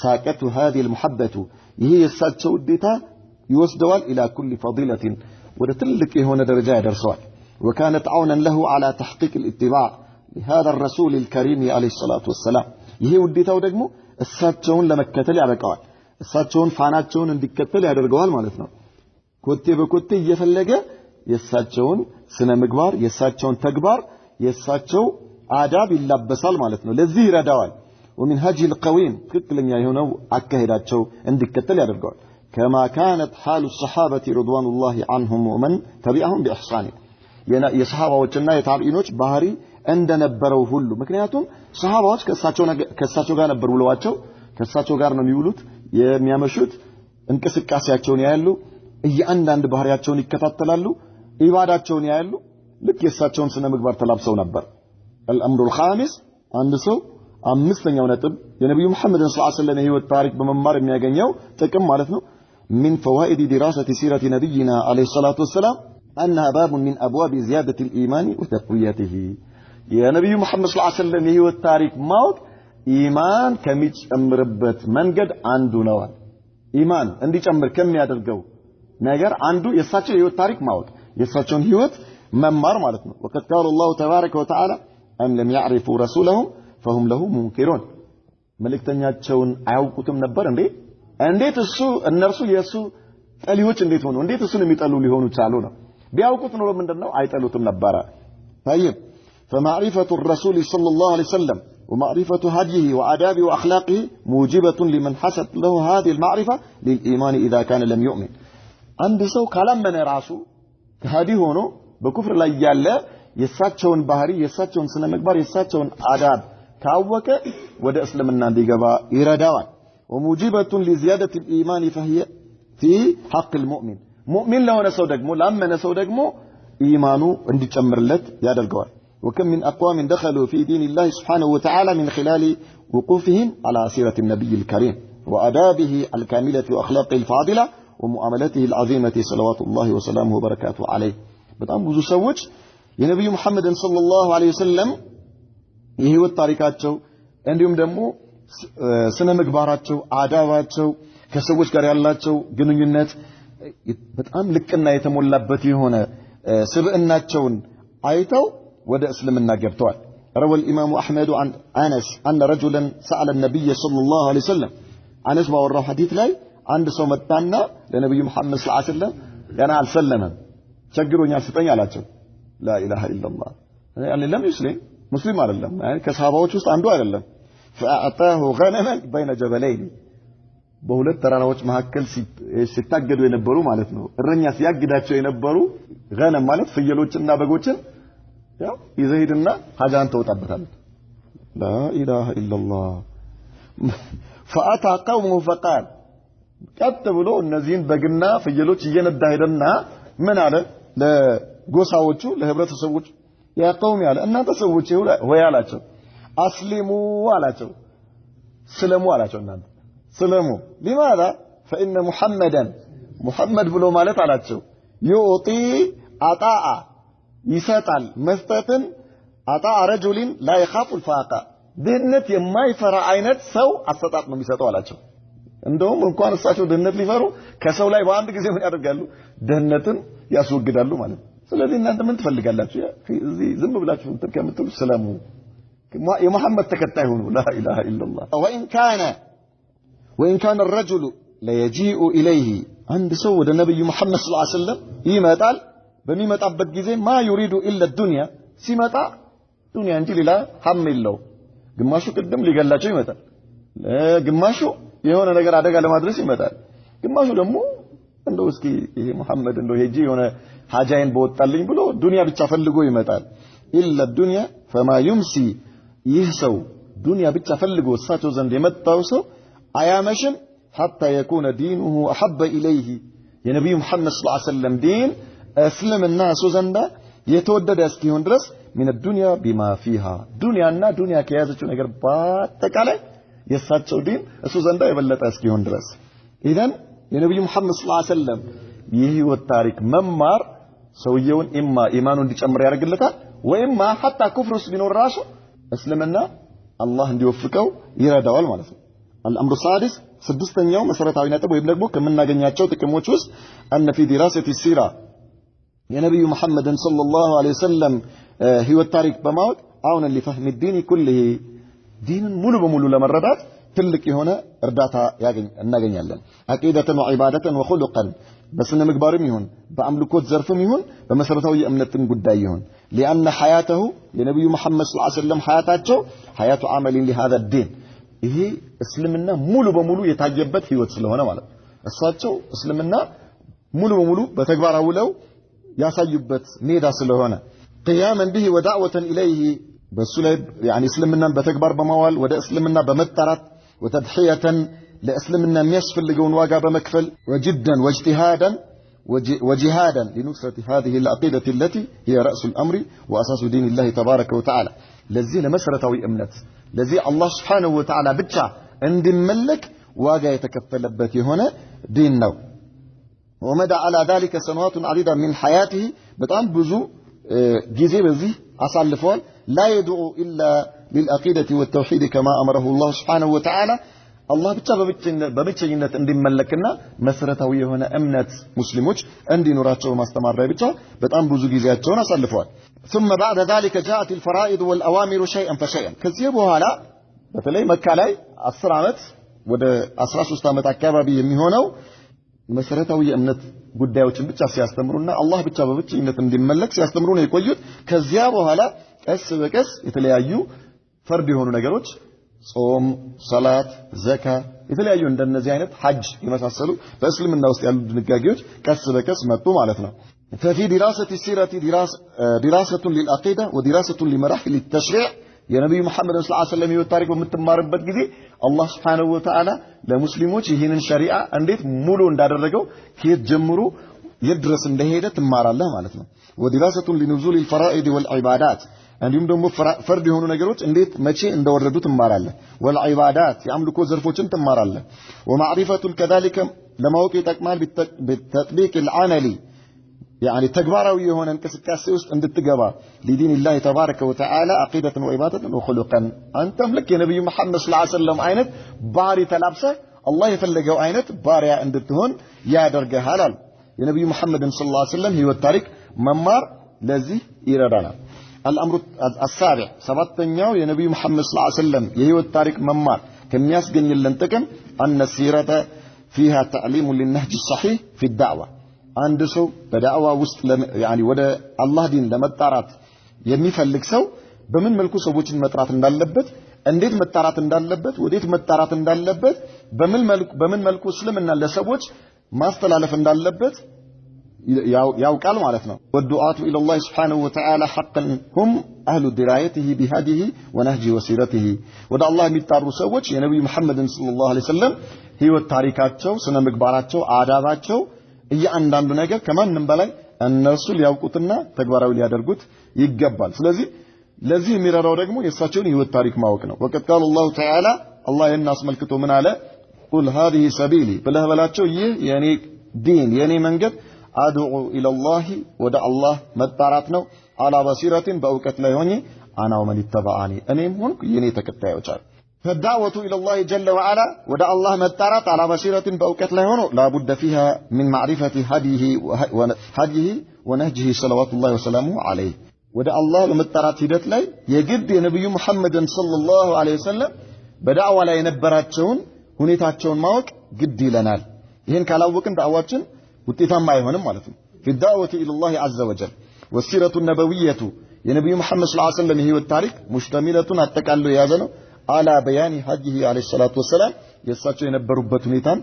ساقته هذه المحبه ይሄ የእሳቸው ውዴታ ይወስደዋል الى كل فضيله ወደ ትልቅ የሆነ ደረጃ ያደርሰዋል وكانت عونا له على تحقيق الاتباع لهذا الرسول الكريم عليه الصلاه والسلام ይሄ ውዴታው ደግሞ እሳቸውን ለመከተል ያበቃዋል እሳቸውን ፋናቸውን እንዲከተል ያደርገዋል ማለት ነው ኮቴ በኮቴ እየፈለገ የእሳቸውን ስነ ምግባር የእሳቸውን ተግባር የእሳቸው አዳብ ይላበሳል ማለት ነው ለዚህ ይረዳዋል ومن هدي القويم ትክክለኛ የሆነው አካሄዳቸው እንዲከተል ያደርገዋል كما كانت حال الصحابه رضوان الله عنهم ومن تبعهم باحسان የሰሃባዎችና የታቢዒኖች ባህሪ እንደነበረው ሁሉ ምክንያቱም ሰሃባዎች ከእሳቸው ጋር ነበር ውለዋቸው ከእሳቸው ጋር ነው የሚውሉት የሚያመሹት እንቅስቃሴያቸውን ያያሉ እያንዳንዱ ባህሪያቸውን ይከታተላሉ ኢባዳቸውን ያያሉ ልክ የእሳቸውን ስነ ምግባር ተላብሰው ነበር الامر الخامس አንድ ሰው አምስተኛው ነጥብ የነብዩ መሐመድ ሰለላሁ ዐለይሂ ወሰለም ህይወት ታሪክ በመማር የሚያገኘው ጥቅም ማለት ነው من فوائد دراسة سيرة نبينا عليه الصلاة والسلام أنها باب من أبواب زيادة الإيمان وتقويته يا نبي محمد صلى الله عليه وسلم هو التاريخ موت إيمان كميج أمربت منجد عنده نوال إيمان عندي أمر كم يادرجو نجار عنده يساتش هو التاريخ موت يساتشون هيوت ممار مالتنا وقد قال الله تبارك وتعالى أم لم يعرفوا رسولهم فهم له منكرون ملك تنياتشون عاوكتم نبر እንዴት እሱ እነርሱ የሱ ጠሊዎች እንዴት ሆኑ እንዴት እሱን የሚጠሉ ሊሆኑ ቻሉ ነው ቢያውቁት ኖሮ ምንድነው አይጠሉትም ነበር طيب فمعرفة الرسول صلى الله عليه وسلم ومعرفة هديه وآدابه وأخلاقه موجبة لمن حسب له هذه المعرفة للإيمان إذا كان لم يؤمن عند سو كلام من راسه هذه هونو بكفر لا يالا የሳቸውን ባህሪ የሳቸውን ስነ ምግባር የሳቸውን አዳብ ካወቀ ወደ እስልምና እንዲገባ ይረዳዋል وموجبة لزيادة الإيمان فهي في حق المؤمن مؤمن لو نسو دغمو لامن سو دغمو إيمانو እንዲጨምርለት ያደርገዋል وكم من أقوام دخلوا في دين الله سبحانه وتعالى من خلال وقوفهم على سيرة النبي الكريم وأدابه الكاملة وأخلاقه الفاضلة ومعاملته العظيمة صلوات الله وسلامه وبركاته عليه በጣም ብዙ ሰዎች የነብዩ መሐመድን ሰለላሁ ዐለይሂ ወሰለም የህይወት ታሪካቸው እንዲሁም ደግሞ ስነ ምግባራቸው አዳባቸው ከሰዎች ጋር ያላቸው ግንኙነት በጣም ልቅና የተሞላበት የሆነ ስብዕናቸውን አይተው ወደ እስልምና ገብተዋል روى الإمام أحمد عن أنس أن رجلا سأل النبي صلى الله عليه وسلم أنس باوراه حديث لاي عند سومتانا لنبي محمد صلى الله عليه وسلم أنا على سلما شجروني على ستاني على لا إله إلا الله يعني لم يسلم مسلم على الله يعني كصحابه وجوست عنده على الله فأعطاه غنما بين جبلين በሁለት ተራራዎች መካከል ሲታገዱ የነበሩ ማለት ነው እረኛ ሲያግዳቸው የነበሩ غنم ማለት ፍየሎችና በጎችን ያው ይዘይድና ሀጃን ተውጣበታል لا اله الا الله فأتى قومه فقال ቀጥ ብሎ እነዚህን በግና ፍየሎች እየነዳ ሄደና ምን አለ ለጎሳዎቹ ለህብረተሰቦች ያ قوم ያለ እናንተ ሰዎች ሆይ አላቸው አስሊሙ አላቸው ስለሙ አላቸው እናንተ ስለሙ لماذا فإن محمد ብሎ ማለት አላቸው يعطي عطاء ይሰጣል መስጠትን عطاء رجل لا يخاف الفاقة ድህነት የማይፈራ አይነት ሰው አሰጣጥ ነው የሚሰጠው አላቸው እንደውም እንኳን እሳቸው ድህነት ሊፈሩ ከሰው ላይ በአንድ ጊዜ ምን ያደርጋሉ ድህነትን ያስወግዳሉ ማለት ስለዚህ እናንተ ምን ትፈልጋላችሁ እዚህ ዝም ብላችሁ እንትን ከምትሉ ስለሙ የመሐመድ ተከታይ ሆኑ لا إله إلا الله وإن كان الرجل لا يجيء إليه عند سود النبي محمد صلى الله عليه وسلم يمتال በሚመጣበት ጊዜ ما يريد إلا الدنيا ሲመጣ ዱንያ እንጂ ሌላ ሐም የለው ግማሹ ቅድም ሊገላቸው ይመጣል ግማሹ የሆነ ነገር አደጋ ለማድረስ ይመጣል ግማሹ ደግሞ እንደው እስኪ ይሄ መሐመድ እንደው ሄጂ የሆነ ሐጃይን በወጣልኝ ብሎ ዱንያ ብቻ ፈልጎ ይመጣል إلا الدنيا فما يمسي ይህ ሰው ዱንያ ብቻ ፈልጎ እሳቸው ዘንድ የመጣው ሰው አያመሽም حتى يكون دينه أحب إليه የነብዩ መሐመድ ሰለላሁ ዐለይሂ ወሰለም ዲን እስልምና እሱ ዘንድ የተወደደ እስኪሆን ድረስ من الدنيا بما فيها ዱንያና ዱንያ ከያዘችው ነገር በአጠቃላይ የሳቸው ዲን እሱ ዘንድ የበለጠ እስኪሆን ድረስ ኢዳን የነብዩ መሐመድ ሰለላሁ ዐለይሂ ወሰለም የህይወት ታሪክ መማር ሰውየውን ኢማኑ እንዲጨምር ያደርግለታል ወይማ حتى ኩፍር ውስጥ ቢኖር ራሱ እስልምና አላህ እንዲወፍቀው ይረዳዋል ማለት ነው الامر السادس ስድስተኛው መሰረታዊ ነጥብ ወይም ደግሞ ከመናገኛቸው ጥቅሞች ውስጥ ان في دراسه السيره የነብዩ መሐመድን ሰለላሁ ዐለይሂ ወሰለም ህይወት ታሪክ በማወቅ አሁን ለፈህም الدين كله ዲንን ሙሉ በሙሉ ለመረዳት ትልቅ የሆነ እርዳታ እናገኛለን አቂደተን ወዒባደተን ወኹሉቀን በስነ ምግባርም ይሁን በአምልኮት ዘርፍም ይሁን በመሰረታዊ የእምነትን ጉዳይ ይሁን لأن حياته የነብዩ መሐመድ ሰለላሁ ዐለይሂ ወሰለም ሐያታቸው ሐያቱ አመል لهذا الدين ይሄ እስልምና ሙሉ በሙሉ የታየበት ህይወት ስለሆነ ማለት እሳቸው እስልምና ሙሉ በሙሉ በተግባር አውለው ያሳዩበት ሜዳ ስለሆነ قياما به ودعوة إليه በሱ ላይ يعني እስልምናን በተግባር በማዋል ወደ እስልምና በመጣራት وتضحية ለእስልምና የሚያስፈልገውን ዋጋ በመክፈል وجدا واجتهادا وجهادا لنصرة هذه العقيدة التي هي رأس الأمر وأساس دين الله تبارك وتعالى ለዚህ ለመሰረታዊ እምነት ለዚህ አላህ Subhanahu Wa Ta'ala ብቻ እንዲመለክ ዋጋ የተከፈለበት የሆነ ዲን ነው ومدى على ذلك سنوات عديدة من حياته በጣም ብዙ ጊዜ በዚህ አሳልፈዋል لا يدعو إلا للعقيدة والتوحيد كما أمره الله سبحانه وتعالى الله ብቻ በብቸኝነት እንዲመለክና መሰረታዊ የሆነ እምነት ሙስሊሞች እንዲኖራቸው ማስተማር ላይ ብቻ በጣም ብዙ ጊዜያቸውን አሳልፈዋል ثم بعد ذلك جاءت الفرائض والأوامر شيئا فشيئا ከዚህ በኋላ በተለይ መካ ላይ 10 አመት ወደ 13 አመት አካባቢ የሚሆነው መሰረታዊ የእምነት ጉዳዮችን ብቻ ሲያስተምሩና አላህ ብቻ በብቸኝነት እንዲመለክ ሲያስተምሩ ነው የቆዩት ከዚያ በኋላ ቀስ በቀስ የተለያዩ ፈርድ የሆኑ ነገሮች ጾም ሰላት ዘካ የተለያዩ እንደነዚህ አይነት ሐጅ የመሳሰሉ በእስልምና ውስጥ ያሉ ድንጋጌዎች ቀስ በቀስ መጡ ማለት ነው ففي دراسة السيرة دراسة للعقيدة ودراسة لمراحل التشريع يا نبي محمد صلى الله عليه وسلم يوتارك ومتمارበት ጊዜ الله سبحانه وتعالى ለሙስሊሞች ይህንን ሸሪዓ እንዴት ሙሉ እንዳደረገው ከየት ጀምሮ يدرس እንደሄደ ትማራለህ ማለት ነው ودراسة لنزول الفرائض والعبادات እንዲሁም ደግሞ ፈርድ የሆኑ ነገሮች እንዴት መቼ እንደወረዱ ትማራለህ ወልዒባዳት የአምልኮ ዘርፎችን ትማራለህ ወማዕሪፈቱል ከዛሊከ ለማወቅ ይጠቅማል بالتطبيق العملي يعني ተግባራዊ የሆነ እንቅስቃሴ ውስጥ እንድትገባ لدين الله تبارك وتعالى عقيدة وعبادة وخلقا አንተም ልክ የነብዩ መሐመድ ሰለላሁ ዐለይሂ ወሰለም አይነት ባህሪ ተላብሰህ አላህ የፈለገው አይነት ባሪያ እንድትሆን ያደርግሃል አሉ የነብዩ መሐመድ ሰለላሁ ዐለይሂ ወሰለም ህይወት ታሪክ መማር ለዚህ ይረዳናል الامر السابع سبعኛው የነብዩ መሐመድ ሰለላሁ ዐለይሂ ወሰለም የህይወት ታሪክ መማር ከሚያስገኝልን ጥቅም ان السيره فيها تعليم للنهج الصحيح في الدعوه አንድ ሰው በዳዕዋ ውስጥ يعني ወደ አላህ ዲን ለመጣራት የሚፈልግ ሰው በምን መልኩ ሰዎችን መጥራት እንዳለበት እንዴት መጣራት እንዳለበት ወዴት መጣራት እንዳለበት በምን መልኩ እስልምና ለሰዎች ማስተላለፍ እንዳለበት ያውቃል ማለት ነው والدعاة الى الله سبحانه وتعالى حقا هم اهل درايته بهديه ونهجه وسيرته ወደ አላህ የሚጣሩ ሰዎች የነብዩ መሐመድን ሰለላሁ ዐለይሂ ወሰለም ህይወት ታሪካቸው ስነ ምግባራቸው አዳባቸው እያንዳንዱ ነገር ከማንም በላይ እነሱ ሊያውቁትና ተግባራዊ ሊያደርጉት ይገባል ስለዚህ ለዚህ የሚረዳው ደግሞ የእሳቸውን ህይወት ታሪክ ማወቅ ነው ወቀት قال الله تعالى الله የናስመልክቶ ምን አለ قل هذه سبيلي ብለህ በላቸው ይህ የኔ ዲን የኔ መንገድ አድዑ ኢለላህ ወደ አላህ መጣራት ነው አላ በሲረቲን በእውቀት ላይ ሆኜ አና ወመን ይተባአኒ እኔም ሆንኩ የኔ ተከታዮች አሉ فالدعوة إلى الله جل وعلا ودع الله متارات على بصيرة بأوقات لا هنا لا بد فيها من معرفة هديه ونهجه صلوات الله وسلامه عليه ودع الله متارات هدت لي يجد نبي محمد صلى الله عليه وسلم بدعوة لا ينبراتشون هنيتاتشون ماوك قدي لنا ይህን ካላወቅን ዳዕዋችን ውጤታማ አይሆንም ማለት ነው في الدعوة إلى الله عز وجل والسيرة النبوية የነብዩ መሐመድ ሰለላሁ ዐለይሂ ወሰለም የህይወት ታሪክ ሙሽተሚለቱን አጠቃሎ የያዘ ነው على بيان حجه عليه الصلاة والسلام يساتشو የነበሩበት ሁኔታን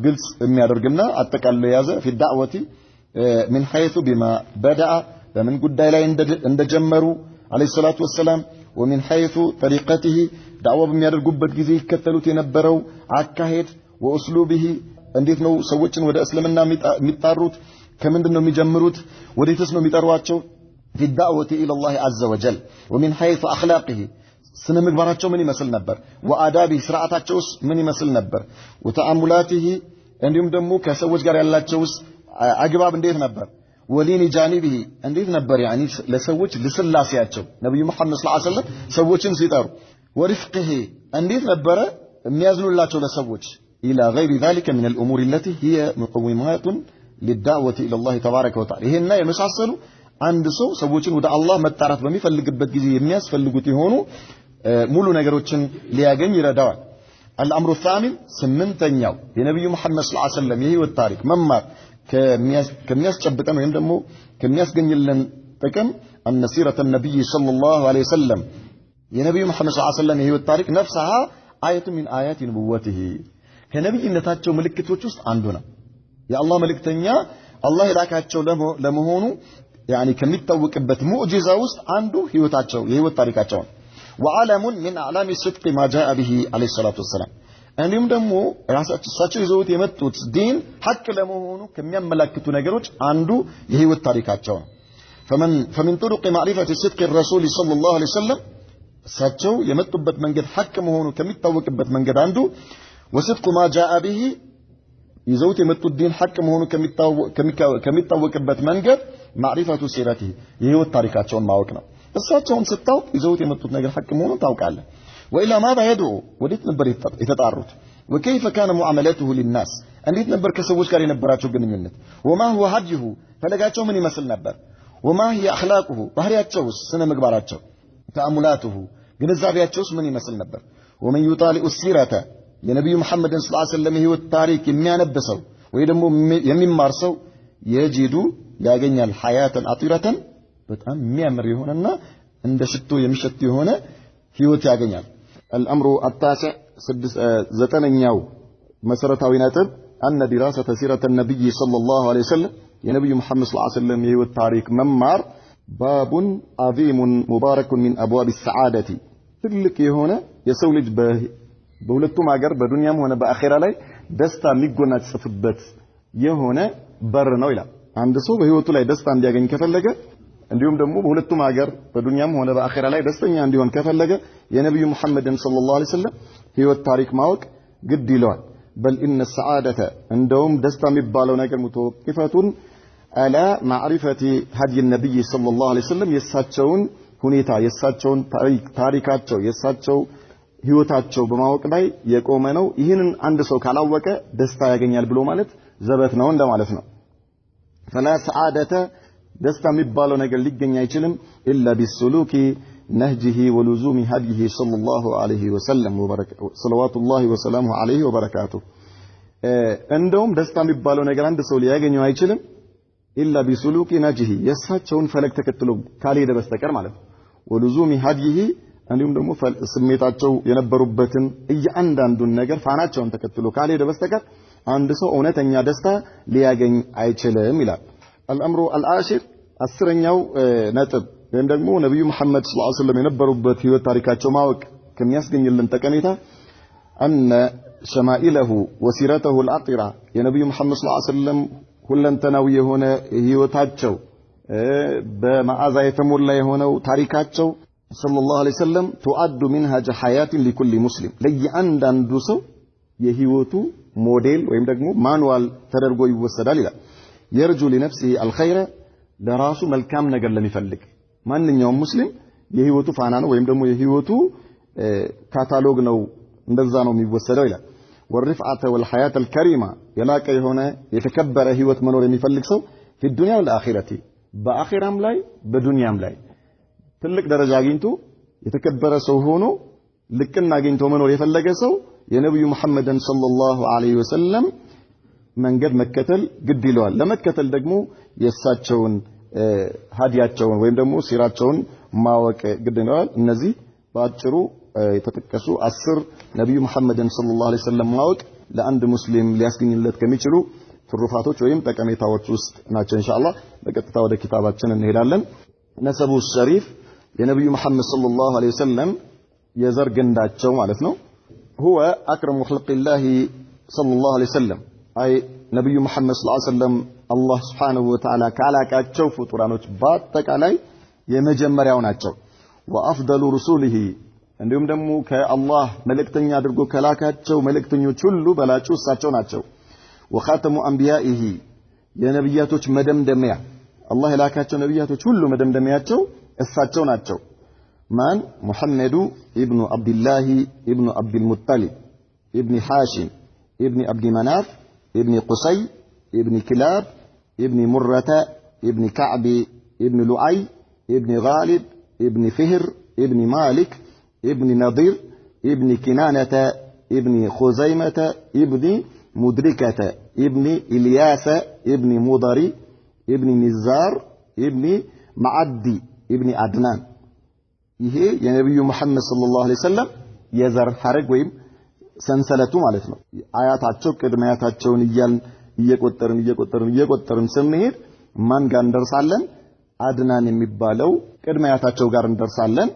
ግልጽ የሚያደርግና አጠቃሎ የያዘ في الدعوة من حيث بما بدأ በምን ጉዳይ ላይ እንደጀመሩ عليه الصلاة والسلام ومن حيث طريقته دعوة በሚያደርጉበት ጊዜ ይከተሉት የነበረው አካሄድ واسلوبه እንዴት ነው ሰዎችን ወደ እስልምና የሚጣሩት ከምንድነው የሚጀምሩት ወዴትስ ነው የሚጠሯቸው في الدعوة إلى الله عز وجل ومن حيث أخلاقه ስነ ምግባራቸው ምን ይመስል ነበር ወአዳቢ ስርዓታቸውስ ምን ይመስል ነበር ወተአሙላቲሂ እንዲሁም ደግሞ ከሰዎች ጋር ያላቸውስ አግባብ እንዴት ነበር ወሊኒ ጃኒቢሂ እንዴት ነበር ያኒ ለሰዎች ለስላሴያቸው ነብዩ መሐመድ ሰለላሁ ዐለይሂ ወሰለም ሰዎችን ሲጠሩ ወርፍቅሂ እንዴት ነበር የሚያዝኑላቸው ለሰዎች الى غير ذلك من الامور التي هي مقومات للدعوه الى الله تبارك وتعالى ይሄና የመሳሰሉ አንድ ሰው ሰዎችን ወደ አላህ መጣራት በሚፈልግበት ጊዜ የሚያስፈልጉት የሆኑ ሙሉ ነገሮችን ሊያገኝ ይረዳዋል الامر الثامن ስምንተኛው የነብዩ መሐመድ ሰለላሁ ዐለይሂ ወሰለም የህይወት ታሪክ መማር ከሚያስጨብጠን ወይም ደግሞ ከሚያስገኝልን ጥቅም ان سيره النبي صلى الله عليه وسلم የነብዩ መሐመድ ሰለላሁ ዐለይሂ ወሰለም የህይወት ታሪክ نفسها آية من آيات نبوته ከነብይነታቸው ምልክቶች ውስጥ አንዱ ነው የአላህ መልእክተኛ አላህ የላካቸው ለመሆኑ يعني ከሚታወቅበት ሙዕጂዛ ውስጥ አንዱ ህይወታቸው የህይወት ታሪካቸው ነው وعلم من اعلام الصدق ما جاء به عليه الصلاه والسلام እንዲሁም ደግሞ ራሳቸው ይዘውት የመጡት ዲን ሐቅ ለመሆኑ ከሚያመለክቱ ነገሮች አንዱ የህይወት ታሪካቸው ነው فمن طرق معرفه صدق الرسول صلى الله عليه وسلم እሳቸው የመጡበት መንገድ ሐቅ መሆኑ ከሚታወቅበት መንገድ አንዱ وصدق ما جاء به ይዘውት የመጡት ዲን ሐቅ መሆኑ ከሚታወቅበት መንገድ ማዕሪፈቱ ሲረቲ የህይወት ታሪካቸውን ማወቅ ነው እሳቸውን ስታውቅ ይዘውት የመጡት ነገር ሐቅ መሆኑን ታውቃለህ وإلى ماذا يدعو ወዴት ነበር የተጣሩት وكيف كان معاملته للناس እንዴት ነበር ከሰዎች ጋር የነበራቸው ግንኙነት وما هو هديه ፈለጋቸው ምን ይመስል ነበር وما هي أخلاقه ባህሪያቸውስ ስነ ምግባራቸው ተአሙላቱሁ ግንዛቤያቸውስ ምን ይመስል ነበር ومن يطالع السيرة የነብዩ መሐመድን ሰለላሁ ዐለይሂ ወሰለም የህይወት ታሪክ የሚያነብሰው ወይ ደግሞ የሚማር ሰው የጂዱ ያገኛል ሐያተን አጢረተን በጣም የሚያምር የሆነና እንደ ሽቶ የሚሸት የሆነ ህይወት ያገኛል الامر التاسع ዘጠነኛው መሰረታዊ ነጥብ ان دراسه سيره النبي صلى الله عليه وسلم የነብዩ መሐመድ ሰለላሁ ዐለይሂ ወሰለም የህይወት ታሪክ መማር باب عظيم مبارك من ابواب السعاده ትልቅ የሆነ የሰው ልጅ በሁለቱም ሀገር በዱንያም ሆነ በአኺራ ላይ ደስታ የሚጎናጸፍበት የሆነ በር ነው ይላል አንድ ሰው በህይወቱ ላይ ደስታ እንዲያገኝ ከፈለገ እንዲሁም ደግሞ በሁለቱም ሀገር በዱንያም ሆነ በአኺራ ላይ ደስተኛ እንዲሆን ከፈለገ የነብዩ መሐመድን ሰለላሁ ዐለይሂ ወሰለም ህይወት ታሪክ ማወቅ ግድ ይለዋል። በል ኢነ ሰዓደተ እንደውም ደስታ የሚባለው ነገር ሙተወቂፈቱን አላ ማዕሪፈቲ ሀዲ ነብይ ሰለላሁ ዐለይሂ ወሰለም የሳቸውን ሁኔታ የሳቸውን ታሪካቸው የሳቸው ህይወታቸው በማወቅ ላይ የቆመ ነው። ይህንን አንድ ሰው ካላወቀ ደስታ ያገኛል ብሎ ማለት ዘበት ነው እንደማለት ነው። ፈላ ሰዓደተ ደስታ የሚባለው ነገር ሊገኝ አይችልም ኢላ ቢሱሉኪ ነህጂሂ ወሉዙሚ ሀዲሂ ሰለላሁ ዐለይሂ ወሰለም ሰለዋቱላሂ ወሰላሙሁ ዐለይሂ ወበረካቱ። እንደውም ደስታ የሚባለው ነገር አንድ ሰው ሊያገኘው አይችልም ኢላ ቢሱሉኪ ነህጂሂ የሳቸውን ፈለግ ተከትሎ ካልሄደ በስተቀር ማለት ነው። ወሉዙሚ ሀዲሂ እንዲሁም ደግሞ ስሜታቸው የነበሩበትን እያንዳንዱን ነገር ፋናቸውን ተከትሎ ካልሄደ በስተቀር አንድ ሰው እውነተኛ ደስታ ሊያገኝ አይችልም ይላል። الأمر العاشر አስረኛው ነጥብ ወይም ደግሞ ነብዩ መሐመድ ሰለላሁ ዐለይሂ ወሰለም የነበሩበት ህይወት ታሪካቸው ማወቅ ከሚያስገኝልን ጠቀሜታ أن شمائله وسيرته العطرة የነብዩ መሐመድ ሰለላሁ ዐለይሂ ወሰለም ሁለንተናዊ የሆነ ህይወታቸው በመዓዛ የተሞላ የሆነው ታሪካቸው ሰለላሁ ዐለይሂ ወሰለም تؤد منهج حياة لكل مسلم ለእያንዳንዱ ሰው የህይወቱ ሞዴል ወይም ደግሞ ማኑዋል ተደርጎ ይወሰዳል ይላል። የርጁ ለነፍሲሂ አልኸይረ ለራሱ መልካም ነገር ለሚፈልግ ማንኛውም ሙስሊም የህይወቱ ፋና ነው ወይም ደግሞ የህይወቱ ካታሎግ ነው እንደዛ ነው የሚወሰደው ይላል። ወርፍዓተ ወልሐያተ አልከሪማ የላቀ የሆነ የተከበረ ህይወት መኖር የሚፈልግ ሰው في الدنيا والآخرة በአኺራም ላይ በዱንያም ላይ ትልቅ ደረጃ አግኝቶ የተከበረ ሰው ሆኖ ልቅና አግኝቶ መኖር የፈለገ ሰው የነብዩ መሐመድን ሰለላሁ ዐለይሂ ወሰለም መንገድ መከተል ግድ ይለዋል። ለመከተል ደግሞ የሳቸውን ሀዲያቸውን ወይም ደግሞ ሲራቸውን ማወቅ ግድ ይለዋል። እነዚህ በአጭሩ የተጠቀሱ 10 ነብዩ መሐመድን ሰለላሁ ዐለይሂ ወሰለም ማወቅ ለአንድ ሙስሊም ሊያስገኝለት ከሚችሉ ትሩፋቶች ወይም ጠቀሜታዎች ውስጥ ናቸው። ኢንሻአላህ በቀጥታ ወደ ኪታባችን እንሄዳለን። ነሰቡ ሸሪፍ የነብዩ መሐመድ ሰለላሁ ዐለይሂ ወሰለም የዘር ግንዳቸው ማለት ነው። هو أكرم خلق الله صلى الله عليه وسلم أي نبي محمد صلى الله عليه وسلم الله سبحانه وتعالى كالاكاچو ፍጡራኖች በአጠቃላይ የመጀመሪያው ናቸው። وأفضل رسوله እንዲሁም ደግሞ ከአላህ መልእክተኛ አድርጎ ከላካቸው መልእክተኞች ሁሉ በላጩ እሳቸው ናቸው። وخاتم أنبيائه የነብያቶች መደምደሚያ አላህ የላካቸው ነብያቶች ሁሉ መደምደሚያቸው እሳቸው ናቸው። من محمد ابن عبد الله ابن عبد المطلب ابن هاشم ابن عبد مناف ابن قصي ابن كلاب ابن مرة ابن كعب ابن لؤي ابن غالب ابن فهر ابن مالك ابن نضير ابن كنانة ابن خزيمة ابن مدركة ابن إلياس ابن مضري ابن نزار ابن معدي ابن عدنان ይሄ የነብዩ መሐመድ ሰለላሁ ዐለይሂ ወሰለም የዘር ሐረግ ወይም ሰንሰለቱ ማለት ነው። አያታቸው ቅድመ አያታቸውን እየቆጠርን ስንሄድ ማን ጋር እንደርሳለን? አድናን የሚባለው ቅድመ አያታቸው ጋር እንደርሳለን።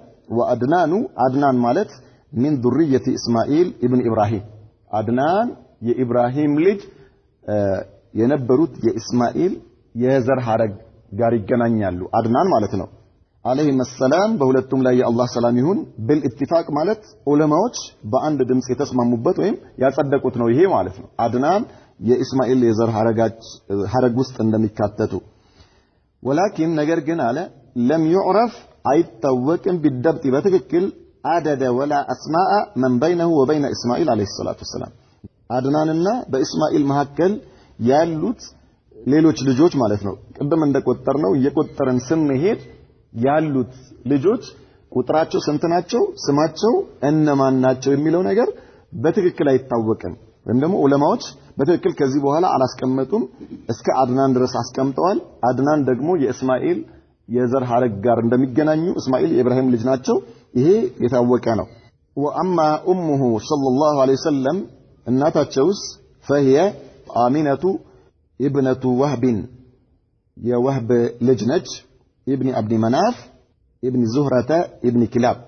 አድናን ማለት من ذرية إسماعيل ابن إبراهيم አድናን የኢብራሂም ልጅ የነበሩት የኢስማኤል የዘር ሐረግ ጋር ይገናኛሉ። አድናን ማለት ነው። عليهم السلام በሁለቱም ላይ የአላህ ሰላም ይሁን بالاتفاق ማለት ዑለማዎች በአንድ ድምጽ የተስማሙበት ወይም ያጸደቁት ነው ይሄ ማለት ነው። አድናን የኢስማኤል የዘር ሐረግ ውስጥ እንደሚካተቱ ولكن ነገር ግን አለ لم يعرف አይታወቅም بالضبط በትክክል عدد ولا اسماء من بينه وبين اسماعيل عليه الصلاه والسلام አድናንና በኢስማኤል መካከል ያሉት ሌሎች ልጆች ማለት ነው። ቅድም እንደቆጠርነው እየቆጠርን ስንሄድ ያሉት ልጆች ቁጥራቸው ስንት ናቸው? ስማቸው እነማን ናቸው የሚለው ነገር በትክክል አይታወቅም። ወይም ደግሞ ዑለማዎች በትክክል ከዚህ በኋላ አላስቀመጡም። እስከ አድናን ድረስ አስቀምጠዋል። አድናን ደግሞ የእስማኤል የዘር ሐረግ ጋር እንደሚገናኙ እስማኤል የኢብራሂም ልጅ ናቸው። ይሄ የታወቀ ነው። وأما أمه صلى الله عليه وسلم እናታቸውስ فهي آمنة ابنة وهب የወህብ ልጅ ነች። ابن عبد مناف ابن زهرة ابن كلاب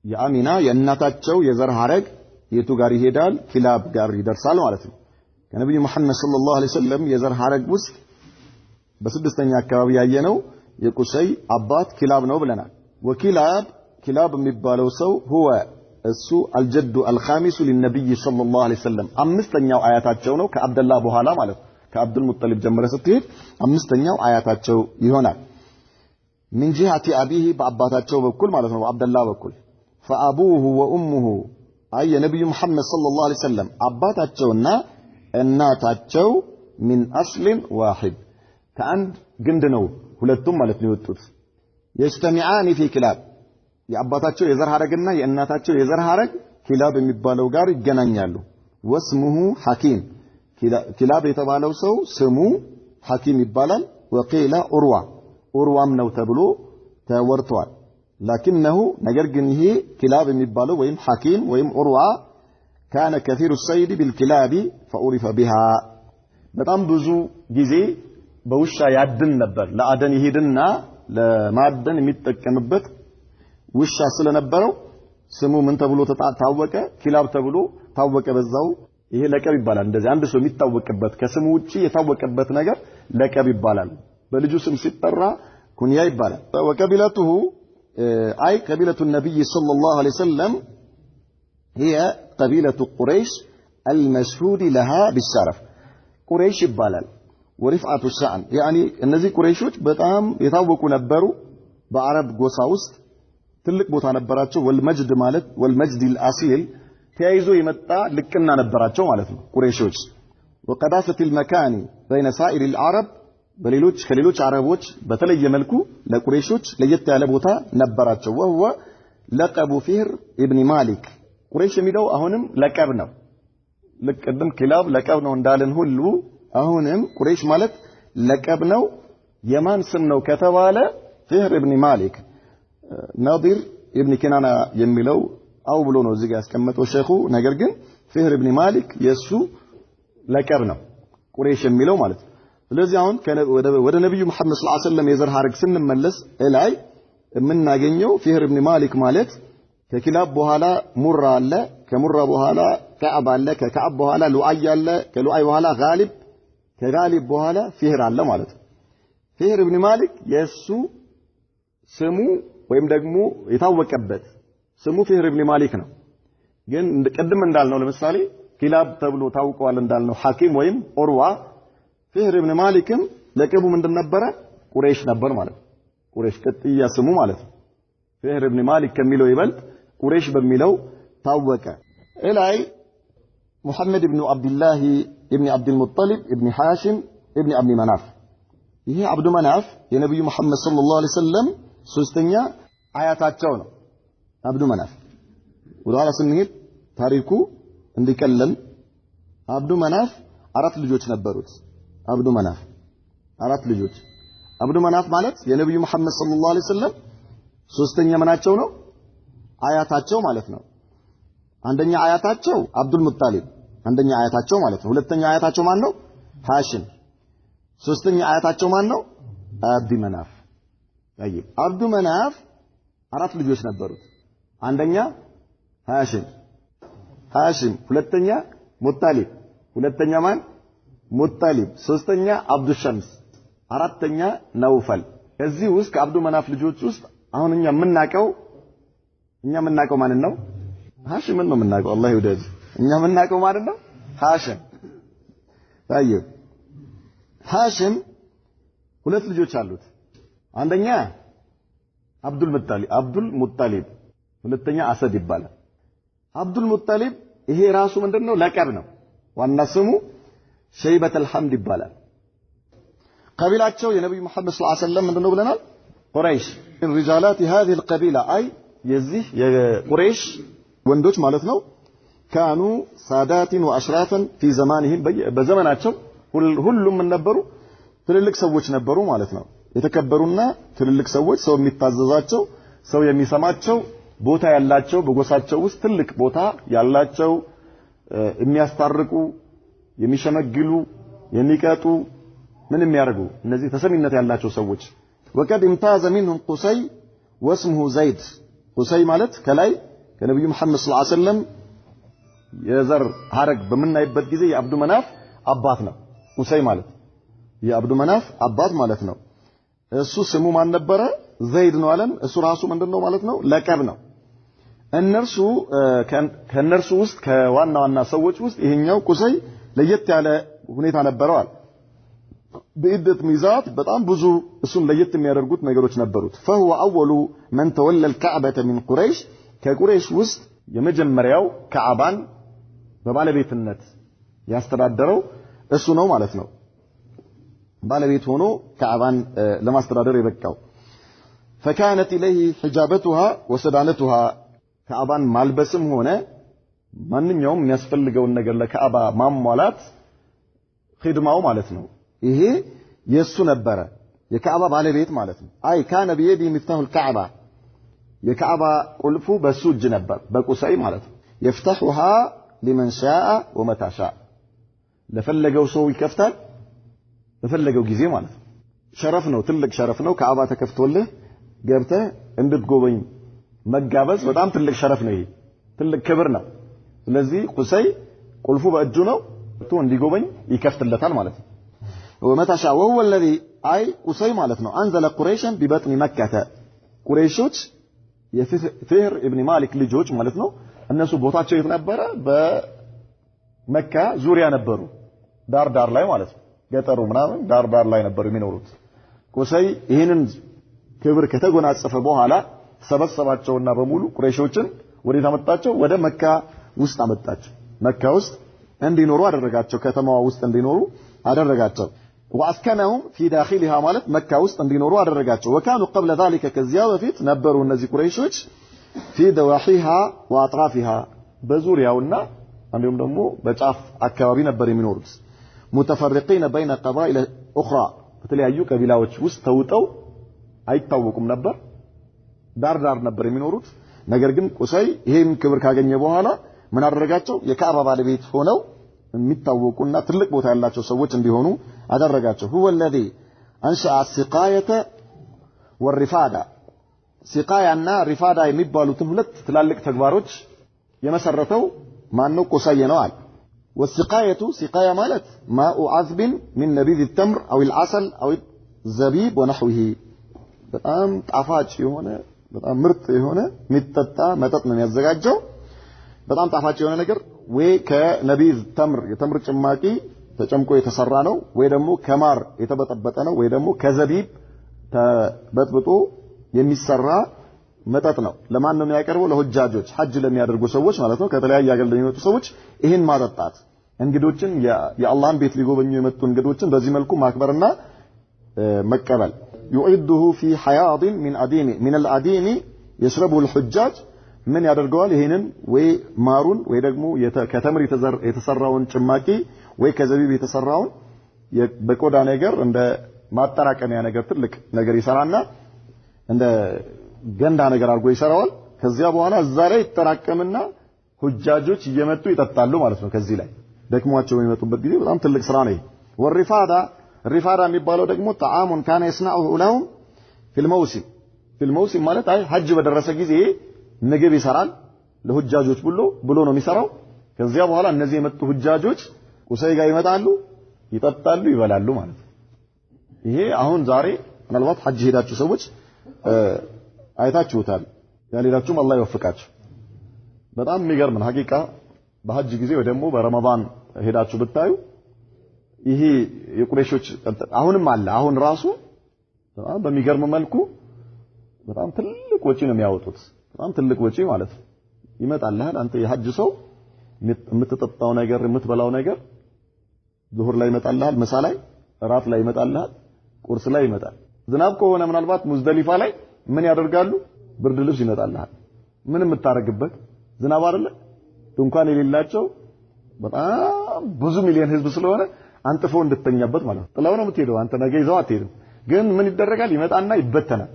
የአሚና የእናታቸው የዘር ሐረግ የቱ ጋር ይሄዳል? ክላብ ጋር ይደርሳል ማለት ነው። ከነብዩ መሐመድ ሰለላሁ ዐለይሂ ወሰለም የዘር ሐረግ ውስጥ በስድስተኛ አካባቢ ያየነው የቁሰይ አባት ኪላብ ነው ብለናል ወኪላብ የሚባለው ሰው هو እሱ الجد الخامس للنبي صلى الله عليه وسلم አምስተኛው አያታቸው ነው ከአብደላህ በኋላ ማለት ከአብዱል ሙጠሊብ ጀምረ ስትሄድ አምስተኛው አያታቸው ይሆናል من جهة أبيه بأباتاتشو بكل ማለት ነው عبد الله بكل فأبوه وأمه أي نبي محمد صلى الله عليه وسلم أباتاتشونا እናታቸው من أصل واحد كأند ግንድነው ሁለቱም ማለት ነው የወጡት يجتمعان في كلاب የአባታቸው የዘር ሐረግና የእናታቸው የዘር ሐረግ ኪላብ የሚባለው ጋር ይገናኛሉ واسمه حكيم ኪላብ የተባለው ሰው ስሙ ሐኪም ይባላል وقيل ኡርዋም ነው ተብሎ ተወርቷል لكنه ነገር ግን ይሄ ኪላብ የሚባለው ወይም ሐኪም ወይም ኡርዋ كان كثير الصيد بالكلاب فعرف بها በጣም ብዙ ጊዜ በውሻ ያድን ነበር ለአደን ይሄድና ለማደን የሚጠቀምበት ውሻ ስለነበረው ስሙ ምን ተብሎ ታወቀ ኪላብ ተብሎ ታወቀ በዛው ይሄ ለቀብ ይባላል እንደዚህ አንድ ሰው የሚታወቅበት ከስሙ ውጪ የታወቀበት ነገር ለቀብ ይባላል በልጁ ስም ሲጠራ ኩንያ ይባላል ወቀቢለቱሁ አይ ቀቢለቱ ነብይ ሰለላሁ ዐለይሂ ወሰለም هي قبيلة قريش المشهود لها بالشرف قريش ይባላል ورفعة الشأن يعني እነዚህ ቁረይሾች በጣም የታወቁ ነበሩ በአረብ ጎሳ ውስጥ ትልቅ ቦታ ነበራቸው ወልመጅድ ማለት ወልመጅድ الأصيل ተያይዞ የመጣ ልቅና ነበራቸው ማለት ነው ቁረይሾች وقداسة المكان بين سائر العرب በሌሎች ከሌሎች አረቦች በተለየ መልኩ ለቁረይሾች ለየት ያለ ቦታ ነበራቸው وهو لقب فهر ابن مالك ቁረይሽ የሚለው አሁንም ለቀብ ነው ለቀብም ኪላብ ለቀብ ነው እንዳለን ሁሉ አሁንም ቁረይሽ ማለት ለቀብ ነው የማን ስም ነው ከተባለ فهر ابن مالك ናዲር ኢብኑ ኪናና የሚለው አው ብሎ ነው እዚህ ጋር ያስቀመጠው ሼኹ ነገር ግን فهر ابن مالك የሱ ለቀብ ነው ቁረይሽ የሚለው ማለት ስለዚህ አሁን ወደ ነብዩ መሐመድ ሰለላሁ ዐለይሂ ወሰለም የዘር ሐረግ ስንመለስ ላይ የምናገኘው فهر ابن مالك ማለት ከኪላብ በኋላ ሙራ አለ ከሙራ በኋላ ከዓብ አለ ከከዓብ በኋላ ሉአይ አለ ከሉአይ በኋላ ጋሊብ ከጋሊብ በኋላ فهر አለ ማለት ነው فهر ابن مالك የሱ ስሙ ወይም ደግሞ የታወቀበት ስሙ فهر ابن مالك ነው ግን ቀደም እንዳልነው ለምሳሌ ኪላብ ተብሎ ታውቀዋል እንዳልነው ሐኪም ወይም ኡርዋ فهر ابن مالكም ለቀቡ ምንድን ነበረ ቁረይሽ ነበር ማለት ቁረይሽ ቀጥያ ስሙ ማለት فهر ابن مالك ከሚለው ይበልጥ ቁረይሽ በሚለው ታወቀ እላይ محمد ابن عبد الله ابن عبد المطلب ابن هاشم ابن عبد مناف ይሄ አብዱ መናፍ የነብዩ መሐመድ ሰለላሁ ዐለይሂ ወሰለም ሶስተኛ አያታቸው ነው አብዱ መናፍ ወዳላ ስንሄድ ታሪኩ እንዲቀለም አብዱ መናፍ አራት ልጆች ነበሩት አብዱ መናፍ አራት ልጆች አብዱ መናፍ ማለት የነብዩ መሐመድ ሰለላሁ ዐለይሂ ወሰለም ሶስተኛ ምናቸው ነው አያታቸው ማለት ነው አንደኛ አያታቸው አብዱል ሙጣሊብ አንደኛ አያታቸው ማለት ነው ሁለተኛ አያታቸው ማን ነው ሃሽም ሶስተኛ አያታቸው ማን ነው አብዱ መናፍ طيب አብዱ መናፍ አራት ልጆች ነበሩት አንደኛ ሃሽም ሁለተኛ ሙጣሊብ ሁለተኛ ማን ሙጣሊብ ሶስተኛ አብዱ ሸምስ አራተኛ ነውፈል እዚህ ውስጥ ከአብዱ መናፍ ልጆች ውስጥ አሁን እኛ የምናቀው ማን ነው ሃሽም ነው የምናቀው አላህ ይወደድ እኛ የምናቀው ማን ነው ሃሽም طيب ሃሽም ሁለት ልጆች አሉት አንደኛ አብዱል ሙጣሊብ ሁለተኛ አሰድ ይባላል አብዱል ሙጣሊብ ይሄ ራሱ ምንድነው ለቀብ ነው ዋና ስሙ ሸይበተል ሐምድ ይባላል ቀቢላቸው የነብዩ መሐመድ ሰለላሁ ዐለይሂ ወሰለም ምንድነው ብለናል ቁረይሽ الرجالات هذه القبيله اي የዚህ የቁረይሽ ወንዶች ማለት ነው كانوا سادات واشرافا في زمانهم በዘመናቸው ሁሉም ነበሩ ትልልቅ ሰዎች ነበሩ ማለት ነው የተከበሩና ትልልቅ ሰዎች ሰው የሚታዘዛቸው ሰው የሚሰማቸው ቦታ ያላቸው በጎሳቸው ውስጥ ትልቅ ቦታ ያላቸው የሚያስታርቁ የሚሸመግሉ የሚቀጡ ምን የሚያርጉ እነዚህ ተሰሚነት ያላቸው ሰዎች وقد امتاز منهم قصي واسمه زيد قصي ማለት ከላይ ከነብዩ መሐመድ ሰለላሁ ዐለይሂ ወሰለም የዘር ሐረግ በመናይበት ጊዜ የአብዱ መናፍ አባት ነው قصي ማለት የአብዱ መናፍ አባት ማለት ነው እሱ ስሙ ማን ነበረ ዘይድ ነው አለን እሱ ራሱ ምንድነው ማለት ነው ለቀብ ነው እነርሱ ከነርሱ ውስጥ ከዋና ዋና ሰዎች ውስጥ ይሄኛው ቁሰይ ለየት ያለ ሁኔታ ነበረዋል በእድት ሚዛት በጣም ብዙ እሱን ለየት የሚያደርጉት ነገሮች ነበሩት فهو اول من تولى الكعبة من قريش ከቁረይሽ ውስጥ የመጀመሪያው ካዕባን በባለቤትነት ያስተዳደረው እሱ ነው ማለት ነው ባለቤት ሆኖ ካዕባን ለማስተዳደር የበቃው فكانت اليه حجابتها وسدانتها ካዕባን ማልበስም ሆነ ማንኛውም የሚያስፈልገውን ነገር ለካዕባ ማሟላት ኺድማው ማለት ነው ይሄ የሱ ነበረ የካዕባ ባለቤት ማለት ነው አይ ካነ በየዲ مفتاح الكعبة የካዕባ ቁልፉ በሱ እጅ ነበር በቁሰይ ማለት ነው يفتحها لمن شاء ومتى شاء ለፈለገው ሰው ይከፍታል ለፈለገው ጊዜ ማለት ነው ሸረፍ ነው ትልቅ ሸረፍ ነው ካዕባ ተከፍቶልህ ገብተህ እንድትጎበኝ መጋበዝ በጣም ትልቅ ሸረፍ ነው ይሄ ትልቅ ክብር ነው ስለዚህ ቁሰይ ቁልፉ በእጁ ነው እንዲጎበኝ ይከፍትለታል ማለት ነው ومتى شاء وهو الذي اي قصي ማለት ነው انزل قريشا ببطن مكه ቁረይሾች የፍህር ኢብኑ ማሊክ ልጆች ማለት ነው እነሱ ቦታቸው የት ነበረ በመካ ዙሪያ ነበሩ ዳር ላይ ማለት ነው ገጠሩ ምናምን ዳር ላይ ነበሩ የሚኖሩት ቁሰይ ይሄንን ክብር ከተጎናጸፈ በኋላ ሰበሰባቸውና በሙሉ ቁረይሾችን ወደ ታመጣቸው ወደ መካ ውስጥ አመጣቸው መካ ውስጥ እንዲኖሩ አደረጋቸው ከተማዋ ውስጥ እንዲኖሩ አደረጋቸው واسكنهم في داخلها ማለት መካ ውስጥ እንዲኖሩ አደረጋቸው وكانوا قبل ذلك ከዚያ በፊት ነበሩ እነዚህ ቁረይሾች في دواحيها واطرافها በዙሪያውና እንዲሁም ደግሞ በጫፍ አካባቢ ነበር የሚኖሩት متفرقين بين قبائل اخرى በተለያዩ ቀቢላዎች ውስጥ ተውጠው አይታወቁም ነበር ዳር ነበር የሚኖሩት ነገር ግን ቁሰይ ይሄን ክብር ካገኘ በኋላ ምን አደረጋቸው የካዕባ ባለቤት ሆነው የሚታወቁና ትልቅ ቦታ ያላቸው ሰዎች እንዲሆኑ አደረጋቸው هو الذي انشأ السقاية والرفادة سقاياና ሪፋዳ የሚባሉትን ሁለት ትላልቅ ተግባሮች የመሰረተው ማን ነው ቁሰይ ነው አለ والسقاية سقاية ማለት ماء عذب من نبيذ التمر او العسل او الزبيب ونحوه በጣም ጣፋጭ የሆነ በጣም ምርጥ የሆነ የሚጠጣ መጠጥ ነው ያዘጋጀው በጣም ጣፋጭ የሆነ ነገር ወይ ከነቢዝ ተምር የተምር ጭማቂ ተጨምቆ የተሰራ ነው ወይ ደግሞ ከማር የተበጠበጠ ነው ወይ ደግሞ ከዘቢብ ተበጥብጦ የሚሰራ መጠጥ ነው ለማን ነው የሚያቀርበው ለሁጃጆች ሐጅ ለሚያደርጉ ሰዎች ማለት ነው ከተለያየ ሀገር ለሚመጡ ሰዎች ይሄን ማጠጣት እንግዶችን የአላህን ቤት ሊጎበኙ የመጡ እንግዶችን በዚህ መልኩ ማክበርና መቀበል يعده في حياض من العديم يشربه الحجاج من ያደርገዋል ይሄንን ወይ ማሩን ወይ ደግሞ ከተምር የተሰራውን ጭማቂ ወይ ከዘቢብ የተሰራውን በቆዳ ነገር እንደ ማጠራቀሚያ ነገር ትልቅ ነገር ይሰራና እንደ ገንዳ ነገር አድርጎ ይሰራዋል ከዚያ በኋላ እዛ ላይ ይተራቀምና ሁጃጆች እየመጡ ይጠጣሉ ማለት ነው ከዚህ ላይ ደክሟቸው የሚመጡበት ጊዜ በጣም ትልቅ ስራ ነው الرفادة የሚባለው ደግሞ طعام كان يصنعه لهم في الموسم ማለት አይ ሐጅ በደረሰ ጊዜ ምግብ ይሰራል ለሁጃጆች ብሎ ነው የሚሰራው ከዚያ በኋላ እነዚህ የመጡ ሁጃጆች ቁሰይ ጋር ይመጣሉ ይጠጣሉ ይበላሉ ማለት ነው ይሄ አሁን ዛሬ ምናልባት ሐጅ ሄዳችሁ ሰዎች አይታችሁታል ያሌላችሁም አላህ ይወፍቃችሁ በጣም የሚገርም ነው ሐቂቃ በሐጅ ጊዜ ወይ ደግሞ በረመዳን ሄዳችሁ ብታዩ ይሄ የቁረይሾች አሁንም አለ አሁን ራሱ በጣም በሚገርም መልኩ በጣም ትልቅ ወጪ ነው የሚያወጡት በጣም ትልቅ ወጪ ማለት ነው ይመጣልሃል አንተ የሐጅ ሰው የምትጠጣው ነገር የምትበላው ነገር ዙሁር ላይ ይመጣልሃል ምሳ ላይ ራት ላይ ይመጣልሃል ቁርስ ላይ ይመጣል ዝናብ ከሆነ ምናልባት ሙዝደሊፋ ላይ ምን ያደርጋሉ ብርድ ልብስ ይመጣልሃል ምን የምታረግበት ዝናብ አይደለ ድንኳን የሌላቸው በጣም ብዙ ሚሊዮን ህዝብ ስለሆነ አንጥፈው እንድትተኛበት ማለት ነው ጥላው ነው የምትሄደው አንተ ነገ ይዘው አትሄድም ግን ምን ይደረጋል ይመጣና ይበተናል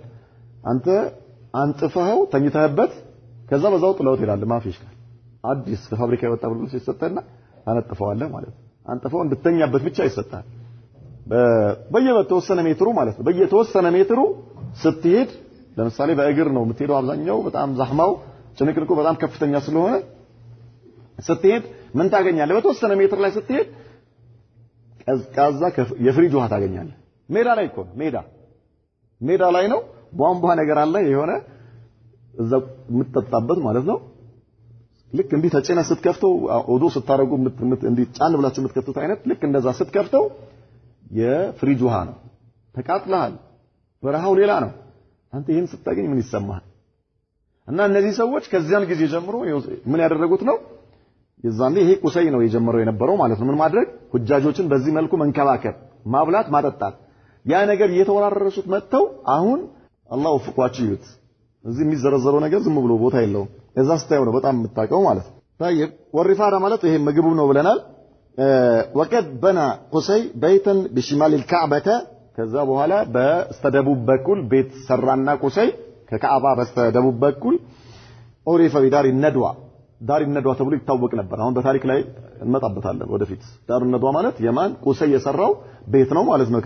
አንተ አንጥፈው ተኝተህበት ከዛ በዛው ጥላው ትሄዳለህ ማፊሽ ካል አዲስ ከፋብሪካ የወጣ ብሎ ሲሰጠና አንጥፈዋለህ ማለት ነው አንጥፈው እንድትተኛበት ብቻ ይሰጣል በየተወሰነ ሜትሩ ማለት ነው በየተወሰነ ሜትሩ ስትሄድ ለምሳሌ በእግር ነው የምትሄደው አብዛኛው በጣም ዛህማው ጭንቅንቁ በጣም ከፍተኛ ስለሆነ ስትሄድ ምን ታገኛለህ በተወሰነ ሜትር ላይ ስትሄድ ቀዝቃዛ የፍሪጅ ውሃ ታገኛለህ ሜዳ ላይ እኮ ሜዳ ሜዳ ላይ ነው ቧንቧ ነገር አለ የሆነ እዛ የምትጠጣበት ማለት ነው ልክ እንዲህ ተጨና ስትከፍተው ኦዶ ስታረጉ እንዲህ ጫን ብላችሁ የምትከፍቱት አይነት ልክ እንደዛ ስትከፍተው የፍሪጅ ውሃ ነው ተቃጥለሃል በረሃው ሌላ ነው አንተ ይሄን ስታገኝ ምን ይሰማሃል እና እነዚህ ሰዎች ከዚያን ጊዜ ጀምሮ ምን ያደረጉት ነው የዛኔ ይሄ ቁሰይ ነው የጀመረው የነበረው ማለት ነው ምን ማድረግ ሁጃጆችን በዚህ መልኩ መንከባከብ ማብላት ማጠጣት ያ ነገር እየተወራረሱት መጥተው አሁን አላህ ወፍቋቸው ይዩት እዚህ የሚዘረዘረው ነገር ዝም ብሎ ቦታ የለውም እዛ ስታየው ነው በጣም የምታውቀው ማለት ነው طيب والرفاده ማለት ይሄ ምግቡ ነው ብለናል وقد بنى قصي بيتا بشمال الكعبه ከዛ በኋላ በስተደቡብ በኩል ቤት ሰራና ቁሰይ ከካዕባ በስተደቡብ በኩል ኦሪፈ ቢዳር الندوه ዳር الندوه ተብሎ ይታወቅ ነበር አሁን በታሪክ ላይ እንመጣበታለን ወደፊት ዳር الندوه ማለት የማን ቁሰይ የሰራው ቤት ነው ማለት ነው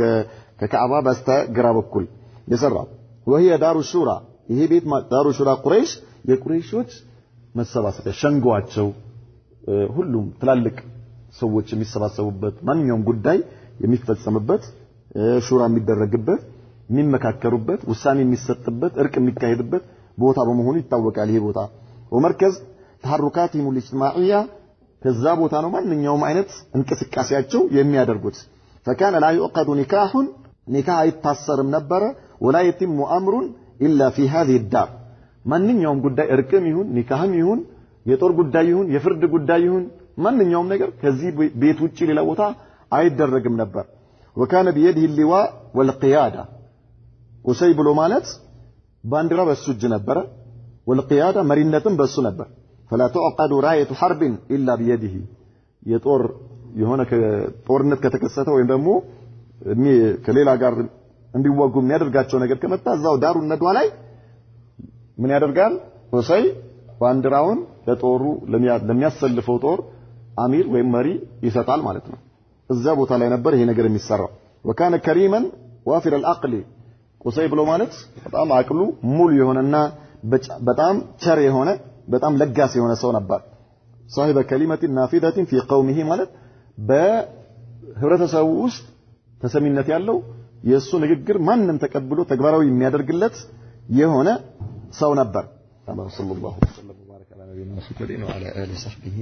ከካዕባ በስተግራ በኩል የሰራው وهي دار الشورى ይሄ ቤት ዳሩ ሹራ ቁረይሽ የቁረይሾች መሰባሰቢያ ሸንጓቸው ሁሉም ትላልቅ ሰዎች የሚሰባሰቡበት ማንኛውም ጉዳይ የሚፈጸምበት ሹራ የሚደረግበት የሚመካከሩበት ውሳኔ የሚሰጥበት እርቅ የሚካሄድበት ቦታ በመሆኑ ይታወቃል ይሄ ቦታ ወመርከዝ ተሐሩካቲሙ الاجتماعيه ከዛ ቦታ ነው ማንኛውም አይነት እንቅስቃሴያቸው የሚያደርጉት فكان لا يعقد نكاح نكاح አይታሰርም ነበር ولا يتم امر الا في هذه الدار ማንኛውም ጉዳይ እርቅም ይሁን ኒካህም ይሁን የጦር ጉዳይ ይሁን የፍርድ ጉዳይ ይሁን ማንኛውም ነገር ከዚህ ቤት ውጪ ሌላ ቦታ አይደረግም ነበር وكان بيده اللواء والقياده ቁሰይ ብሎ ማለት ባንዲራ በሱ እጅ ነበር والقياده መሪነትም በሱ ነበር فلا تعقد رايه حرب الا بيده የጦር የሆነ ጦርነት ከተከሰተ ወይም ደግሞ ከሌላ ጋር እንዲዋጉ የሚያደርጋቸው ነገር ከመጣ እዛው ዳሩ ነድዋ ላይ ምን ያደርጋል ቁሰይ ባንዲራውን ለጦሩ ለሚያሰልፈው ጦር አሚር ወይም መሪ ይሰጣል ማለት ነው እዛ ቦታ ላይ ነበር ይሄ ነገር የሚሰራው وكان كريما وافر العقل ቁሰይ ብሎ ማለት በጣም አቅሉ ሙሉ የሆነና በጣም ቸር የሆነ በጣም ለጋስ የሆነ ሰው ነበር صاحب كلمه نافذه في قومه ማለት በህብረተሰቡ ውስጥ ተሰሚነት ያለው የሱ ንግግር ማንንም ተቀብሎ ተግባራዊ የሚያደርግለት የሆነ ሰው ነበር ሰለላሁ ዐለይሂ ወሰለም ወባረከ ዐላ ነብይና ሙሐመድ ወዐላ አሊሂ ወሰህቢሂ